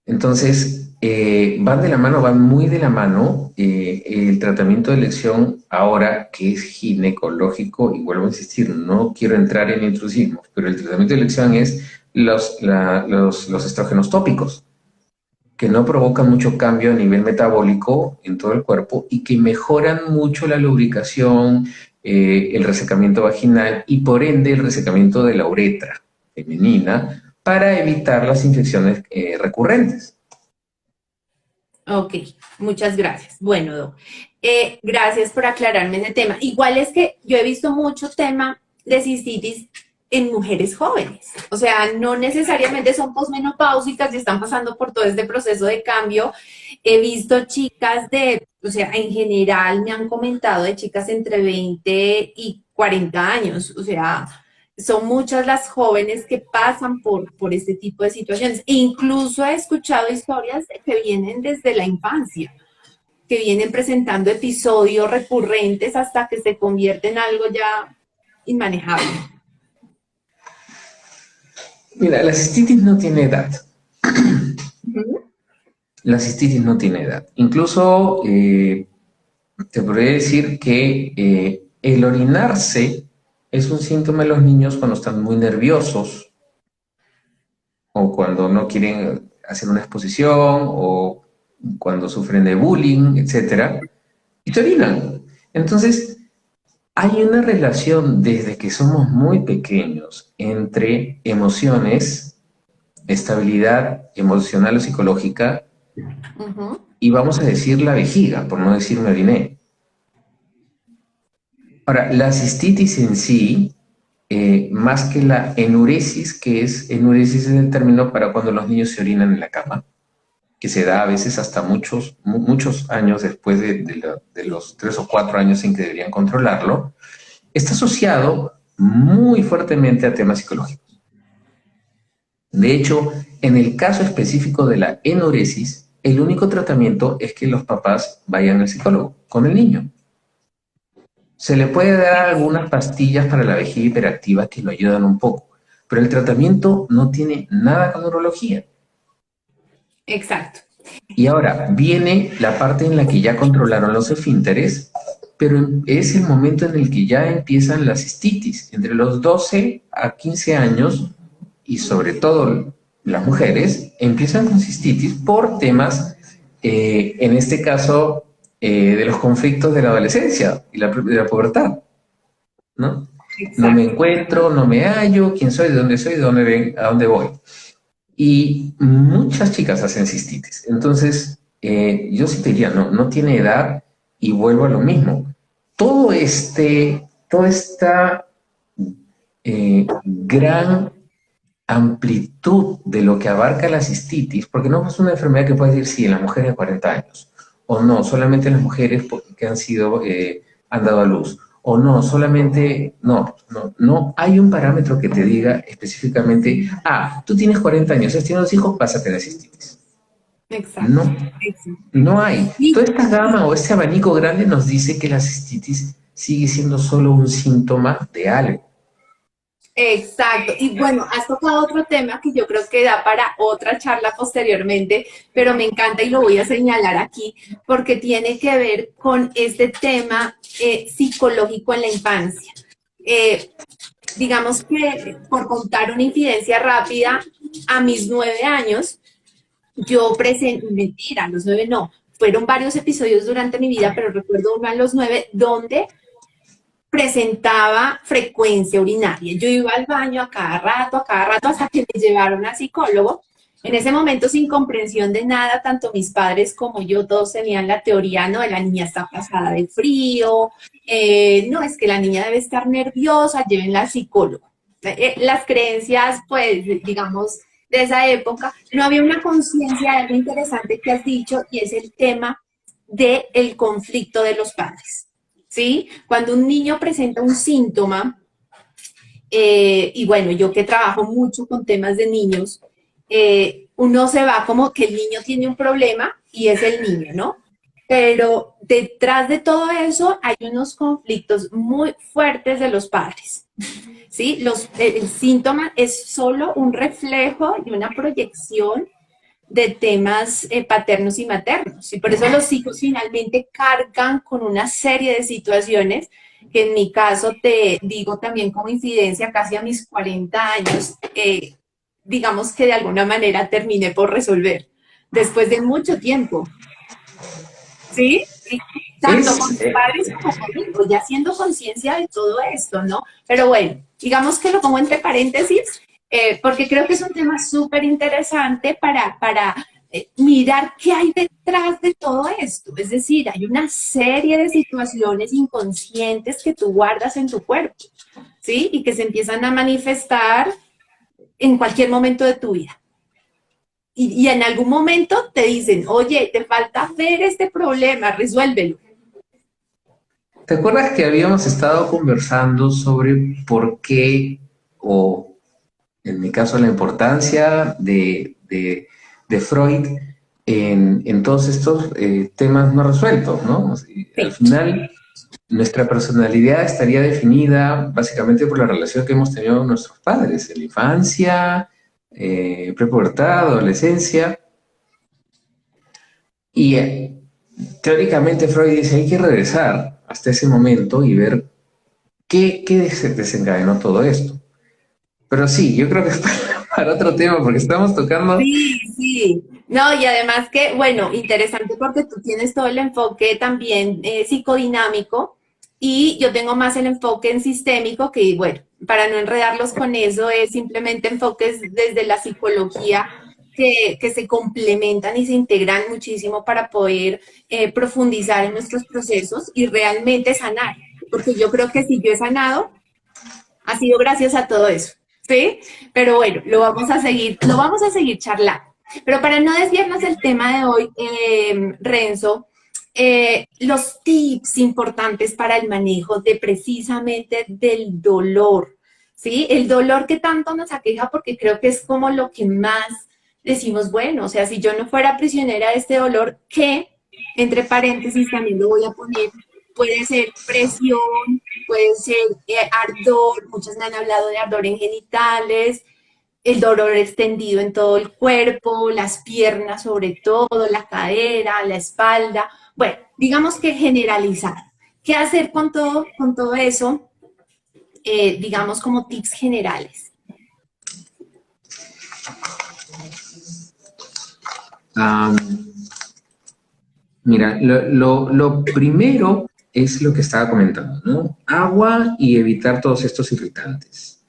Entonces, van de la mano, van muy de la mano el tratamiento de elección ahora que es ginecológico, y vuelvo a insistir, no quiero entrar en intrusismos, pero el tratamiento de elección es los estrógenos tópicos, que no provocan mucho cambio a nivel metabólico en todo el cuerpo y que mejoran mucho la lubricación, el resecamiento vaginal y por ende el resecamiento de la uretra femenina para evitar las infecciones recurrentes. Ok, muchas gracias. Bueno, Doc. Gracias por aclararme ese tema. Igual es que yo he visto mucho tema de cistitis en mujeres jóvenes. O sea, no necesariamente son posmenopáusicas y están pasando por todo este proceso de cambio. He visto chicas o sea, en general me han comentado de chicas entre 20 y 40 años. O sea, son muchas las jóvenes que pasan por este tipo de situaciones. E incluso he escuchado historias que vienen desde la infancia, que vienen presentando episodios recurrentes hasta que se convierte en algo ya inmanejable. Mira, la cistitis no tiene edad. Ujú. La cistitis no tiene edad. Incluso te podría decir que el orinarse es un síntoma de los niños cuando están muy nerviosos o cuando no quieren hacer una exposición o cuando sufren de bullying, etcétera, y te orinan. Entonces, hay una relación desde que somos muy pequeños entre emociones, estabilidad emocional o psicológica Ujú. y vamos a decir la vejiga, por no decir me oriné. Ahora, la cistitis en sí, más que la enuresis, enuresis es el término para cuando los niños se orinan en la cama, que se da a veces hasta muchos años después de los 3 o 4 años en que deberían controlarlo, está asociado muy fuertemente a temas psicológicos. De hecho, en el caso específico de la enuresis, el único tratamiento es que los papás vayan al psicólogo con el niño. Se le puede dar algunas pastillas para la vejiga hiperactiva que lo ayudan un poco, pero el tratamiento no tiene nada con neurología. Exacto. Y ahora viene la parte en la que ya controlaron los esfínteres, pero es el momento en el que ya empiezan las cistitis. Entre los 12 a 15 años, y sobre todo las mujeres, empiezan con cistitis por temas, en este caso, de los conflictos de la adolescencia y de la pubertad, ¿no? No me Exacto. encuentro, no me hallo, quién soy, de dónde ven, a dónde voy. Y muchas chicas hacen cistitis. Entonces, yo sí te diría, no, no tiene edad y vuelvo a lo mismo. Toda esta gran amplitud de lo que abarca la cistitis, porque no es una enfermedad que puede decir sí en las mujeres de 40 años, o no, solamente en las mujeres que han dado a luz, o no, solamente, no hay un parámetro que te diga específicamente, tú tienes 40 años, has tenido 2 hijos, vas a tener cistitis. Exacto. No, Exacto. no hay. Y, Toda esta gama o este abanico grande nos dice que la cistitis sigue siendo solo un síntoma de algo. exacto. Y bueno, has tocado otro tema que yo creo que da para otra charla posteriormente, pero me encanta y lo voy a señalar aquí porque tiene que ver con este tema psicológico en la infancia. Eh, digamos que, por contar una infidencia rápida, a mis 9 años, yo presenté, mentira, a los 9 no, fueron varios episodios durante mi vida, pero recuerdo uno a los 9 donde presentaba frecuencia urinaria. Yo iba al baño a cada rato, hasta que me llevaron a psicólogo. En ese momento, sin comprensión de nada, tanto mis padres como yo, todos tenían la teoría, no, la niña está pasada de frío, no, es que la niña debe estar nerviosa, llévenla al psicólogo. Las creencias, pues, digamos, de esa época, no había una conciencia de algo interesante que has dicho, y es el tema del conflicto de los padres. ¿Sí? Cuando un niño presenta un síntoma, y bueno, yo que trabajo mucho con temas de niños, uno se va como que el niño tiene un problema y es el niño, ¿no? Pero detrás de todo eso hay unos conflictos muy fuertes de los padres, ¿sí? El síntoma es solo un reflejo y una proyección de temas paternos y maternos. Y por eso los hijos finalmente cargan con una serie de situaciones que en mi caso te digo también como incidencia casi a mis 40 años, digamos que de alguna manera terminé por resolver después de mucho tiempo, ¿sí? Y tanto con Es, mis padres como conmigo, ya haciendo conciencia de todo esto, ¿no? Pero bueno, digamos que lo pongo entre paréntesis porque creo que es un tema súper interesante mirar qué hay detrás de todo esto. Es decir, hay una serie de situaciones inconscientes que tú guardas en tu cuerpo, ¿sí? Y que se empiezan a manifestar en cualquier momento de tu vida. Y en algún momento te dicen, oye, te falta ver este problema, resuélvelo. ¿Te acuerdas que habíamos estado conversando sobre por qué, o en mi caso, la importancia de Freud en todos estos temas no resueltos, ¿no? Y al Sí. final, nuestra personalidad estaría definida básicamente por la relación que hemos tenido con nuestros padres en la infancia, prepubertad, adolescencia. Y teóricamente Freud dice, hay que regresar hasta ese momento y ver qué desencadenó todo esto. Pero sí, yo creo que es para otro tema, porque estamos tocando. Sí, sí. No, y además que, bueno, interesante porque tú tienes todo el enfoque también psicodinámico y yo tengo más el enfoque en sistémico que, bueno, para no enredarlos con eso, es simplemente enfoques desde la psicología que se complementan y se integran muchísimo para poder profundizar en nuestros procesos y realmente sanar. Porque yo creo que si yo he sanado, ha sido gracias a todo eso, ¿sí? Pero bueno, lo vamos a seguir charlando. Pero para no desviarnos del tema de hoy, Renzo, los tips importantes para el manejo de precisamente del dolor, ¿sí? El dolor que tanto nos aqueja porque creo que es como lo que más decimos, bueno, o sea, si yo no fuera prisionera de este dolor, que, entre paréntesis, también lo voy a poner, puede ser presión, puede ser ardor, muchas me han hablado de ardor en genitales, el dolor extendido en todo el cuerpo, las piernas sobre todo, la cadera, la espalda. Bueno, digamos que generalizar. ¿Qué hacer con todo eso? Digamos como tips generales. um, Mira, lo primero es lo que estaba comentando, ¿no? Agua y evitar todos estos irritantes.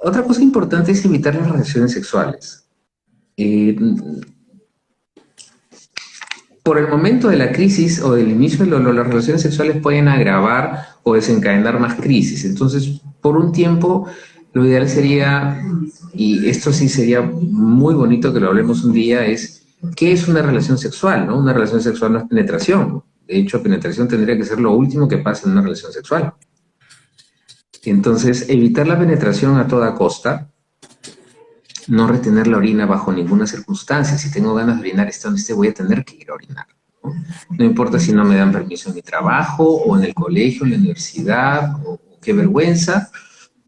Otra cosa importante es evitar las relaciones sexuales. Eh, por el momento de la crisis o del inicio del dolor, las relaciones sexuales pueden agravar o desencadenar más crisis. Entonces, por un tiempo, lo ideal sería, y esto sí sería muy bonito que lo hablemos un día, es ¿qué es una relación sexual? ¿No? Una relación sexual no es penetración. De hecho, penetración tendría que ser lo último que pasa en una relación sexual. Entonces, evitar la penetración a toda costa, no retener la orina bajo ninguna circunstancia. Si tengo ganas de orinar, esta donde voy a tener que ir a orinar. ¿No? No importa si no me dan permiso en mi trabajo, o en el colegio, en la universidad, o qué vergüenza,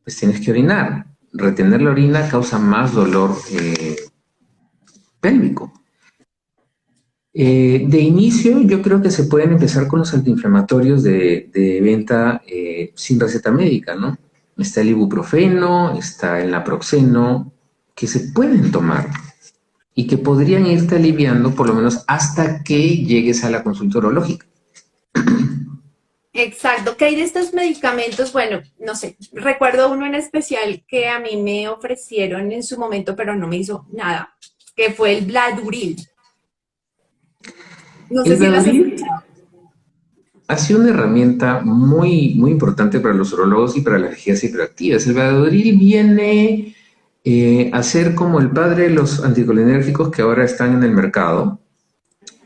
pues tienes que orinar. Retener la orina causa más dolor pélvico. De inicio, yo creo que se pueden empezar con los antiinflamatorios de venta sin receta médica, ¿no? Está el ibuprofeno, está el naproxeno, que se pueden tomar y que podrían irte aliviando por lo menos hasta que llegues a la consulta urológica. Exacto, ¿qué hay de estos medicamentos? Bueno, no sé, recuerdo uno en especial que a mí me ofrecieron en su momento, pero no me hizo nada, que fue el Bladuril. No sé El si lo has Bladoril escuchado. ha sido una herramienta muy, muy importante para los urologos y para las vejigas hiperactivas. El Bladoril viene a ser como el padre de los anticolinérgicos que ahora están en el mercado.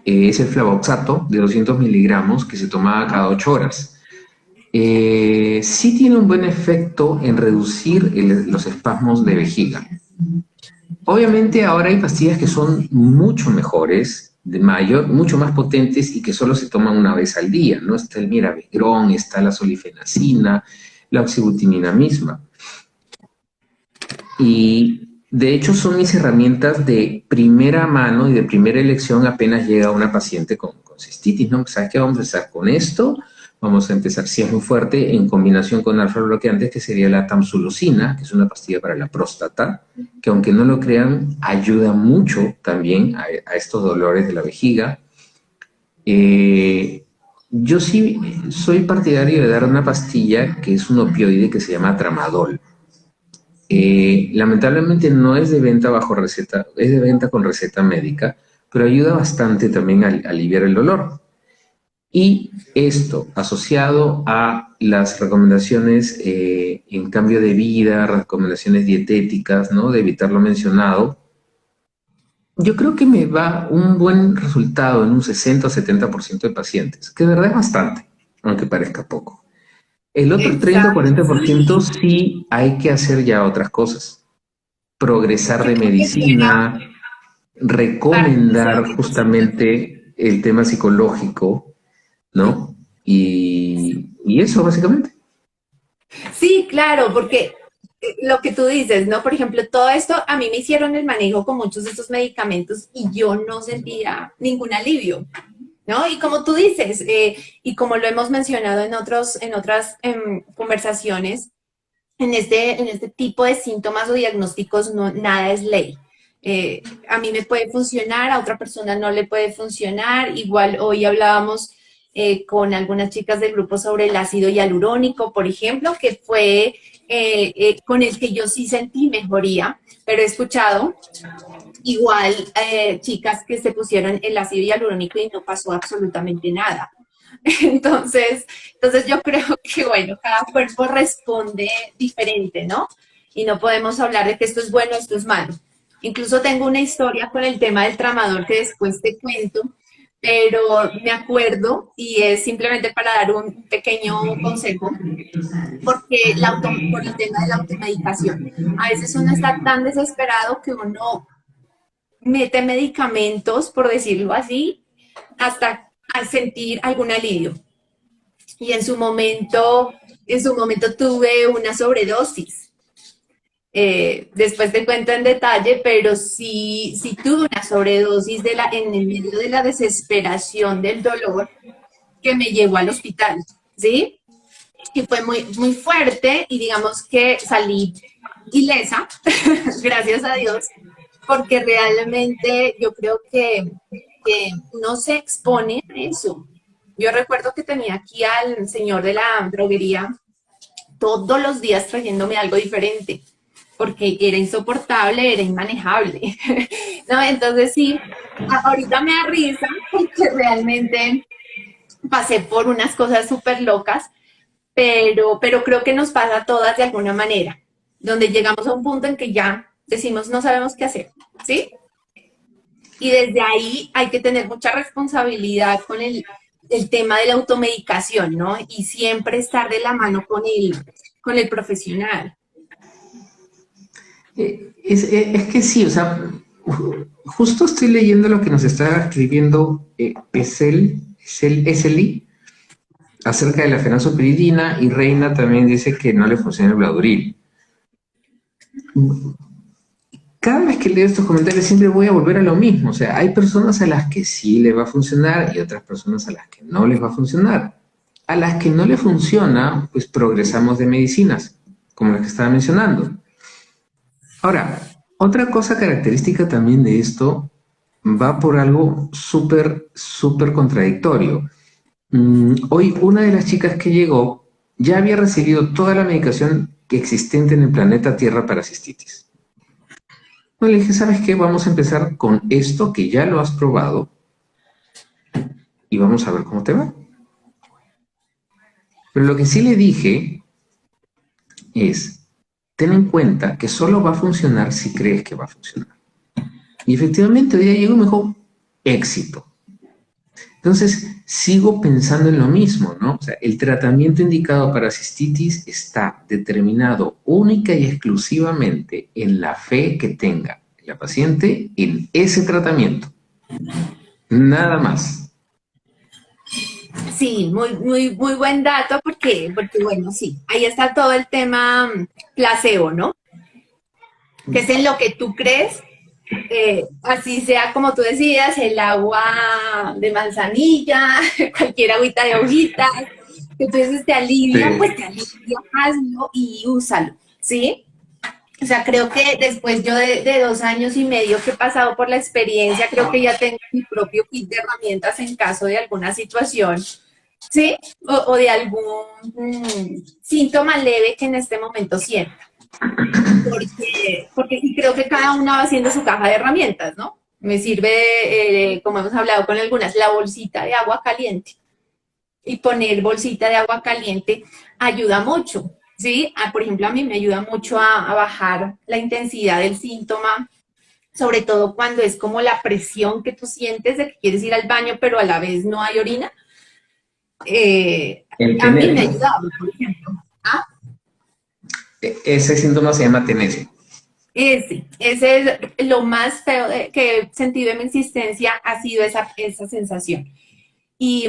Es el flavoxato de 200 miligramos que se toma cada 8 horas. Sí tiene un buen efecto en reducir los espasmos de vejiga. Obviamente ahora hay pastillas que son mucho mejores, de mayor, mucho más potentes y que solo se toman una vez al día, ¿no? Está el miravigrón, está la solifenacina, la oxibutinina misma. Y de hecho son mis herramientas de primera mano y de primera elección apenas llega una paciente con cistitis, ¿no? ¿Sabes qué? Vamos a empezar con esto. Vamos a empezar, si es muy fuerte, en combinación con alfa bloqueantes, que sería la tamsulusina, que es una pastilla para la próstata, que aunque no lo crean, ayuda mucho también a estos dolores de la vejiga. Yo sí soy partidario de dar una pastilla que es un opioide que se llama tramadol. lamentablemente no es de venta bajo receta, es de venta con receta médica, pero ayuda bastante también a aliviar el dolor. Y esto, asociado a las recomendaciones en cambio de vida, recomendaciones dietéticas, ¿no? De evitar lo mencionado, yo creo que me va un buen resultado en un 60 o 70% de pacientes, que de verdad es bastante, aunque parezca poco. El otro 30 o Exacto, 40% sí. sí hay que hacer ya otras cosas. Progresar Yo de creo que fuera medicina, recomendar participación. justamente el tema psicológico, ¿no? Y eso básicamente. Sí, claro, porque lo que tú dices, ¿no? Por ejemplo, todo esto, a mí me hicieron el manejo con muchos de estos medicamentos y yo no sentía ningún alivio, ¿no? Y como tú dices, y como lo hemos mencionado en otras conversaciones, en este tipo de síntomas o diagnósticos no, nada es ley. A mí me puede funcionar, a otra persona no le puede funcionar. Igual hoy hablábamos con algunas chicas del grupo sobre el ácido hialurónico, por ejemplo, que fue con el que yo sí sentí mejoría, pero he escuchado igual chicas que se pusieron el ácido hialurónico y no pasó absolutamente nada. Entonces, entonces yo creo que, bueno, cada cuerpo responde diferente, ¿no? Y no podemos hablar de que esto es bueno, esto es malo. Incluso tengo una historia con el tema del tramador que después te cuento, pero me acuerdo y es simplemente para dar un pequeño consejo, porque por el tema de la automedicación. A veces uno está tan desesperado que uno mete medicamentos, por decirlo así, hasta a sentir algún alivio y en su momento tuve una sobredosis. Después te cuento en detalle, pero sí, sí tuve una sobredosis en el medio de la desesperación del dolor que me llevó al hospital, ¿sí? Y fue muy, muy fuerte y digamos que salí ilesa, gracias a Dios, porque realmente yo creo que no se expone a eso. Yo recuerdo que tenía aquí al señor de la droguería todos los días trayéndome algo diferente, porque era insoportable, era inmanejable. ¿No? Entonces sí, ahorita me da risa porque realmente pasé por unas cosas súper locas, pero creo que nos pasa a todas de alguna manera, donde llegamos a un punto en que ya decimos no sabemos qué hacer, ¿sí? Y desde ahí hay que tener mucha responsabilidad con el tema de la automedicación, ¿no? Y siempre estar de la mano con el profesional. Es que sí, o sea, justo estoy leyendo lo que nos está escribiendo Eseli acerca de la fenazopridina y Reina también dice que no le funciona el Bladuril. Cada vez que leo estos comentarios siempre voy a volver a lo mismo, o sea, hay personas a las que sí le va a funcionar y otras personas a las que no les va a funcionar. A las que no le funciona, pues progresamos de medicinas, como las que estaba mencionando. Ahora, otra cosa característica también de esto va por algo súper, súper contradictorio. Hoy una de las chicas que llegó ya había recibido toda la medicación existente en el planeta Tierra para cistitis. No, le dije, ¿sabes qué? Vamos a empezar con esto que ya lo has probado y vamos a ver cómo te va. Pero lo que sí le dije es, ten en cuenta que solo va a funcionar si crees que va a funcionar. Y efectivamente, hoy día llegó y me dijo, éxito. Entonces, sigo pensando en lo mismo, ¿no? O sea, el tratamiento indicado para cistitis está determinado única y exclusivamente en la fe que tenga la paciente en ese tratamiento. Nada más. Sí, muy, muy, muy buen dato porque bueno, sí, ahí está todo el tema placebo, ¿no? Que es en lo que tú crees, así sea como tú decías, el agua de manzanilla, cualquier agüita de hojitas, que tú dices te alivia, pues te Sí. alivia, hazlo y úsalo, ¿sí? O sea, creo que después yo de 2 años y medio que he pasado por la experiencia, creo que ya tengo mi propio kit de herramientas en caso de alguna situación, ¿sí? O de algún síntoma leve que en este momento sienta. porque sí creo que cada una va haciendo su caja de herramientas, ¿no? Me sirve, como hemos hablado con algunas, la bolsita de agua caliente. Y poner bolsita de agua caliente ayuda mucho, ¿sí? Por ejemplo, a mí me ayuda mucho a bajar la intensidad del síntoma, sobre todo cuando es como la presión que tú sientes de que quieres ir al baño, pero a la vez no hay orina. El A mí me tenesio. ayuda, por ejemplo. ¿Ah? Ese síntoma se llama tenesio. Ese es lo más feo que he sentido en mi existencia, ha sido esa sensación. Y,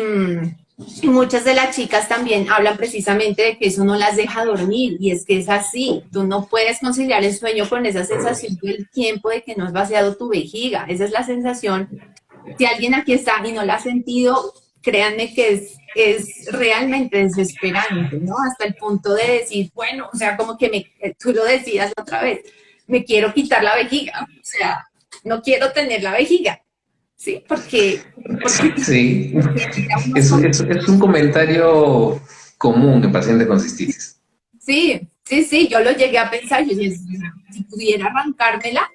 y muchas de las chicas también hablan precisamente de que eso no las deja dormir, y es que es así, tú no puedes conciliar el sueño con esa sensación del tiempo de que no has vaciado tu vejiga, esa es la sensación. Si alguien aquí está y no la ha sentido, créanme que es realmente desesperante, ¿no? Hasta el punto de decir, bueno, o sea, como que tú lo decías otra vez, me quiero quitar la vejiga, o sea, no quiero tener la vejiga, ¿sí? Porque Sí, genera unos es un comentario común en pacientes con cistitis. sí, yo lo llegué a pensar, yo decía, si pudiera arrancármela,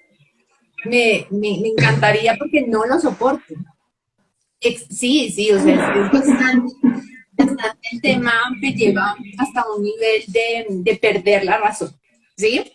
me encantaría porque no lo soporto. Sí, o sea, es bastante el tema me lleva hasta un nivel de perder la razón, ¿sí?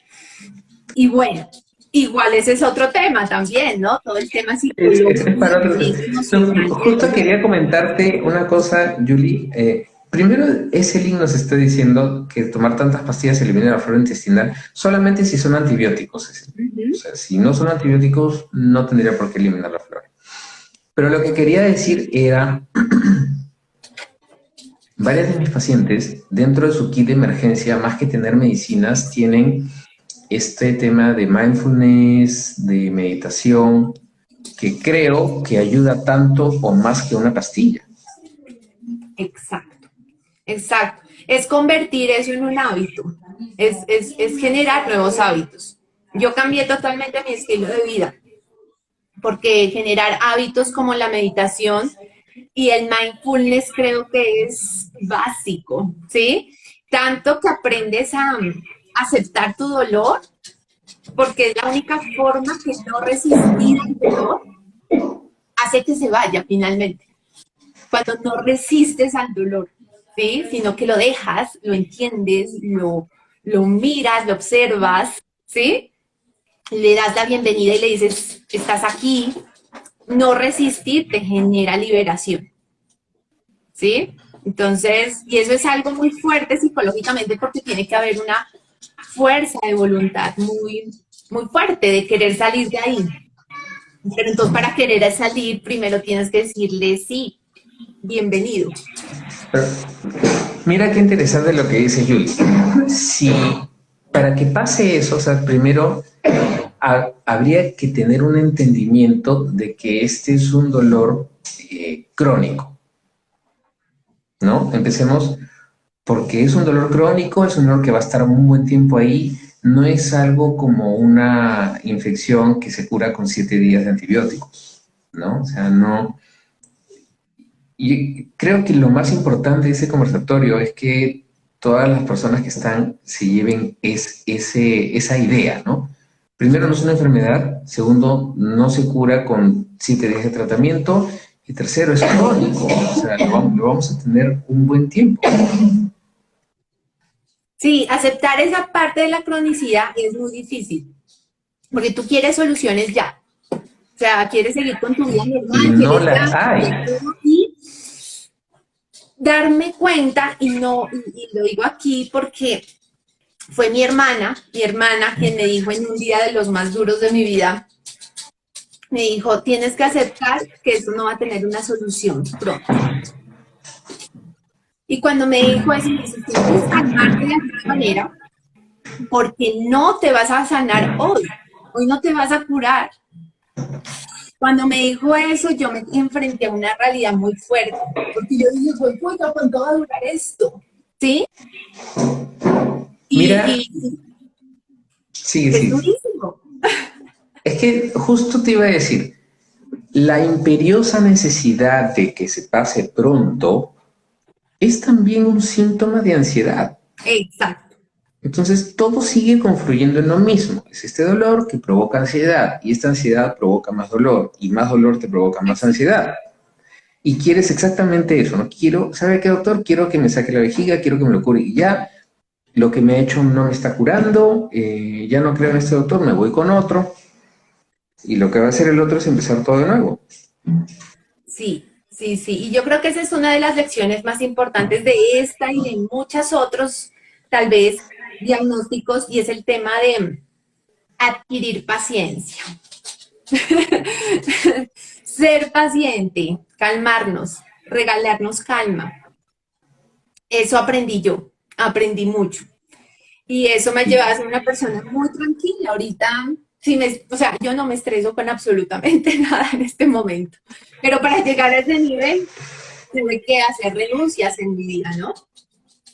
Y bueno, igual ese es otro tema también, ¿no? Todo el tema Es psicológico, para otro. emocional No, de justo esto. quería comentarte una cosa, Julie. Primero, ese link nos está diciendo que tomar tantas pastillas elimina la flora intestinal solamente si son antibióticos. O Ujú. sea, si no son antibióticos, no tendría por qué eliminar la flora. Pero lo que quería decir era, varias de mis pacientes, dentro de su kit de emergencia, más que tener medicinas, tienen este tema de mindfulness, de meditación, que creo que ayuda tanto o más que una pastilla. Exacto, exacto. Es convertir eso en un hábito, es generar nuevos hábitos. Yo cambié totalmente mi estilo de vida porque generar hábitos como la meditación y el mindfulness creo que es básico, ¿sí? Tanto que aprendes a aceptar tu dolor, porque es la única forma que no resistir al dolor hace que se vaya finalmente. Cuando no resistes al dolor, ¿sí? Sino que lo dejas, lo entiendes, lo miras, lo observas, ¿sí? Le das la bienvenida y le dices, estás aquí. No resistir te genera liberación, ¿sí? Entonces, y eso es algo muy fuerte psicológicamente porque tiene que haber una fuerza de voluntad muy fuerte de querer salir de ahí. Pero entonces para querer salir, primero tienes que decirle sí, bienvenido. Pero mira qué interesante lo que dice Julie. Si para que pase eso, o sea, primero habría que tener un entendimiento de que este es un dolor crónico, ¿no? Empecemos porque es un dolor crónico, es un dolor que va a estar un buen tiempo ahí, no es algo como una infección que se cura con 7 días de antibióticos, ¿no? O sea, no. Y creo que lo más importante de ese conversatorio es que todas las personas que están se lleven esa idea, ¿no? Primero, no es una enfermedad. Segundo, no se cura con 7 días de tratamiento. Y tercero, es crónico. O sea, lo vamos a tener un buen tiempo. Sí, aceptar esa parte de la cronicidad es muy difícil, porque tú quieres soluciones ya. O sea, quieres seguir con tu vida Y normal, no quieres ya las hay. cambiar todo y darme cuenta, y no, y lo digo aquí porque fue mi hermana quien me dijo en un día de los más duros de mi vida, me dijo, tienes que aceptar que esto no va a tener una solución pronto. Y cuando me dijo eso, me dice, tienes que calmarte de alguna manera, porque no te vas a sanar hoy no te vas a curar. Cuando me dijo eso, yo me enfrenté a una realidad muy fuerte, porque yo dije, pues, puta, ¿cuánto va a durar esto? ¿Sí? Mira, Y sigue, es sigue. durísimo. Es que justo te iba a decir, la imperiosa necesidad de que se pase pronto es también un síntoma de ansiedad. Exacto. Entonces, todo sigue confluyendo en lo mismo. Es este dolor que provoca ansiedad y esta ansiedad provoca más dolor y más dolor te provoca más ansiedad. Y quieres exactamente eso, ¿no? Quiero, ¿sabe qué, doctor? Quiero que me saque la vejiga, quiero que me lo cure y ya. Lo que me ha hecho no me está curando, ya no creo en este doctor, me voy con otro. Y lo que va a hacer el otro es empezar todo de nuevo. Sí, sí, sí. Y yo creo que esa es una de las lecciones más importantes de esta y de muchas otros, tal vez, diagnósticos, y es el tema de adquirir paciencia. Ser paciente, calmarnos, regalarnos calma. Eso aprendí yo, aprendí mucho. Y eso me lleva a ser una persona muy tranquila. Ahorita, o sea, yo no me estreso con absolutamente nada en este momento. Pero para llegar a ese nivel, tuve que hacer renuncias en mi vida, ¿no?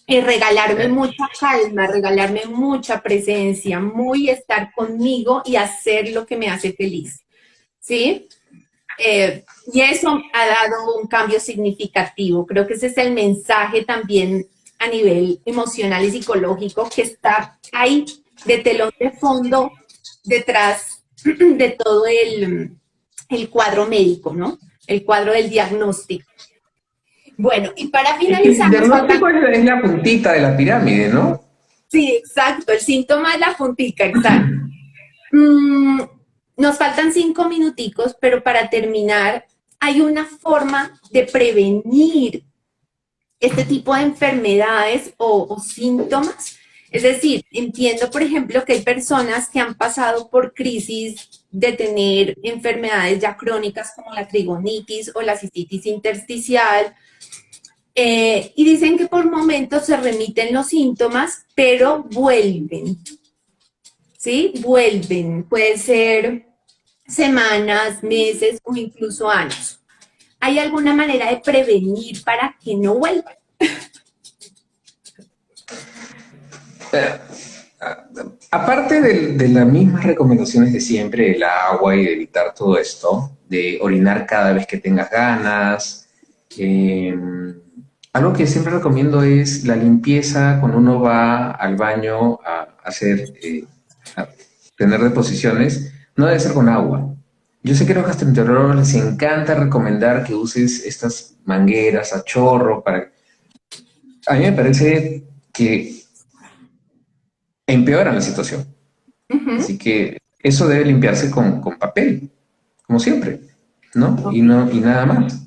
Y regalarme mucha calma, regalarme mucha presencia, muy estar conmigo y hacer lo que me hace feliz, ¿sí? Y eso ha dado un cambio significativo. Creo que ese es el mensaje también a nivel emocional y psicológico que está ahí de telón de fondo detrás de todo el cuadro médico, ¿no? El cuadro del diagnóstico. Bueno, y para Es que el finalizar nos faltan... diagnóstico es la puntita de la pirámide, ¿no? Sí, exacto, el síntoma es la puntica, exacto. Mm, Nos faltan 5 minuticos, pero para terminar, hay una forma de prevenir este tipo de enfermedades o síntomas. Es decir, entiendo, por ejemplo, que hay personas que han pasado por crisis de tener enfermedades ya crónicas como la trigonitis o la cistitis intersticial, y dicen que por momentos se remiten los síntomas, pero vuelven, ¿sí? Vuelven. Puede ser semanas, meses o incluso años. ¿Hay alguna manera de prevenir para que no vuelvan? Aparte de las mismas recomendaciones de siempre, el agua y de evitar todo esto, de orinar cada vez que tengas ganas, eh, algo que siempre recomiendo es la limpieza cuando uno va al baño a hacer, a tener deposiciones, no debe ser con agua. Yo sé que a los gastroenterólogos les encanta recomendar que uses estas mangueras a chorro para... A mí me parece que empeoran la situación. Uh -huh. Así que eso debe limpiarse con papel, como siempre, ¿no? Ok. Y nada más.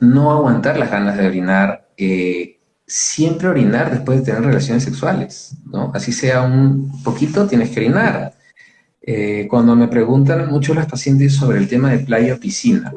No aguantar las ganas de orinar, siempre orinar después de tener relaciones sexuales, ¿no? Así sea un poquito, tienes que orinar. Cuando me preguntan mucho las pacientes sobre el tema de playa o piscina,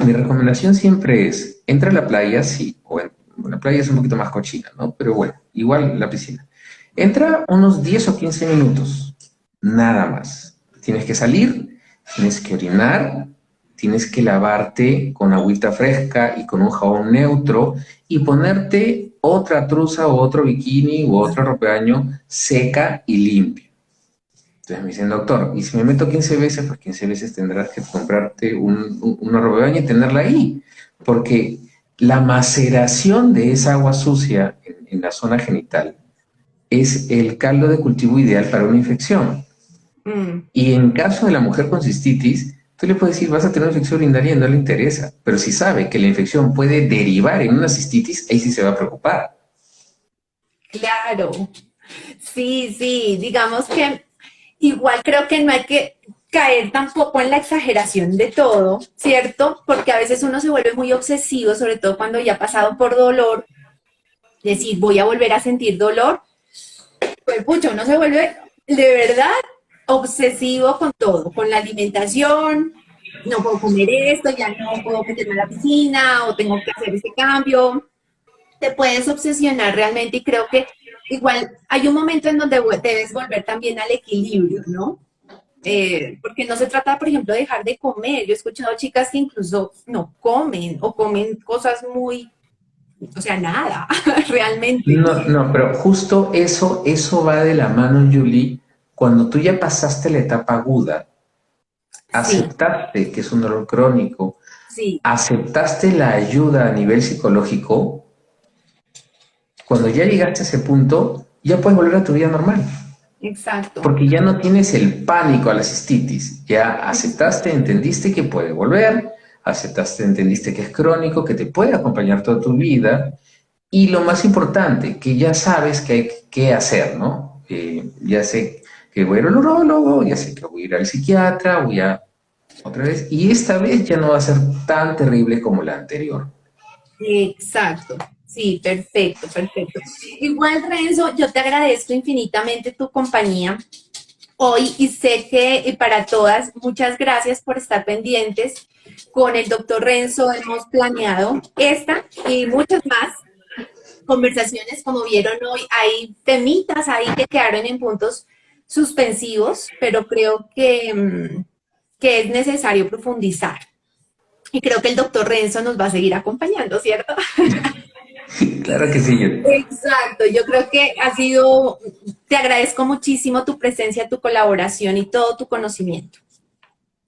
mi recomendación siempre es, entra a la playa, sí, bueno, la playa es un poquito más cochina, ¿no? Pero bueno, igual la piscina. Entra unos 10 o 15 minutos, nada más. Tienes que salir, tienes que orinar, tienes que lavarte con agüita fresca y con un jabón neutro y ponerte otra truza o otro bikini u otra ropa de baño seca y limpia. Entonces me dicen, doctor, y si me meto 15 veces, pues 15 veces tendrás que comprarte una ropa de baño y tenerla ahí, porque la maceración de esa agua sucia en la zona genital es el caldo de cultivo ideal para una infección. Mm. Y en caso de la mujer con cistitis, tú le puedes decir, vas a tener una infección urinaria y no le interesa, pero si sabe que la infección puede derivar en una cistitis, ahí sí se va a preocupar. Claro, sí, sí, digamos que igual creo que no hay que caer tampoco en la exageración de todo, ¿cierto? Porque a veces uno se vuelve muy obsesivo, sobre todo cuando ya ha pasado por dolor, decir, voy a volver a sentir dolor, pues pucha, uno se vuelve de verdad obsesivo con todo, con la alimentación, no puedo comer esto, ya no puedo meterme a la piscina o tengo que hacer este cambio. Te puedes obsesionar realmente y creo que igual hay un momento en donde debes volver también al equilibrio, ¿no? Porque no se trata, por ejemplo, de dejar de comer. Yo he escuchado chicas que incluso no comen o comen cosas muy, o sea, nada, realmente. No, no, pero justo eso va de la mano, Julie, cuando tú ya pasaste la etapa aguda, Sí, aceptaste que es un dolor crónico, sí, aceptaste la ayuda a nivel psicológico, cuando ya llegaste a ese punto, ya puedes volver a tu vida normal. Exacto. Porque ya no tienes el pánico a la cistitis, ya aceptaste, entendiste que puede volver, aceptaste, entendiste que es crónico, que te puede acompañar toda tu vida, y lo más importante, que ya sabes que hay que hacer, ¿no? Ya sé que voy a ir al urólogo, ya sé que voy a ir al psiquiatra, voy a otra vez, y esta vez ya no va a ser tan terrible como la anterior. Exacto. Sí, perfecto, perfecto. Igual, Renzo, yo te agradezco infinitamente tu compañía hoy y sé que para todas, muchas gracias por estar pendientes. Con el doctor Renzo hemos planeado esta y muchas más conversaciones, como vieron hoy, hay temitas ahí que quedaron en puntos suspensivos, pero creo que es necesario profundizar. Y creo que el doctor Renzo nos va a seguir acompañando, ¿cierto? Claro que sí, Exacto, yo creo que ha sido, te agradezco muchísimo tu presencia, tu colaboración y todo tu conocimiento.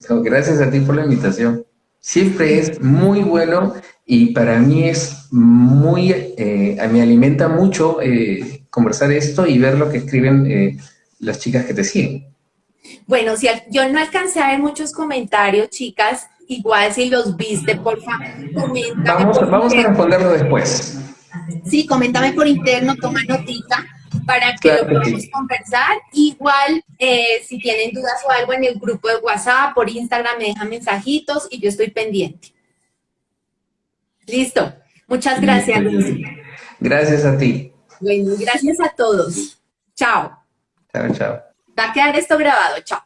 gracias a ti por la invitación. Siempre es muy bueno y para mí es muy, me alimenta mucho conversar esto y ver lo que escriben las chicas que te siguen. Bueno, si yo no alcancé a ver muchos comentarios, chicas, igual si los viste, porfa, coméntame por Vamos a interno. responderlo después. Sí, coméntame por interno, toma notita para que lo Claro que podamos sí. conversar. Igual, si tienen dudas o algo en el grupo de WhatsApp, por Instagram, me dejan mensajitos y yo estoy pendiente. Listo. Muchas Listo, gracias, Lucy. Judy. Gracias a ti. Bueno, gracias a todos. Chao. Chao, chao. Va a quedar esto grabado. Chao.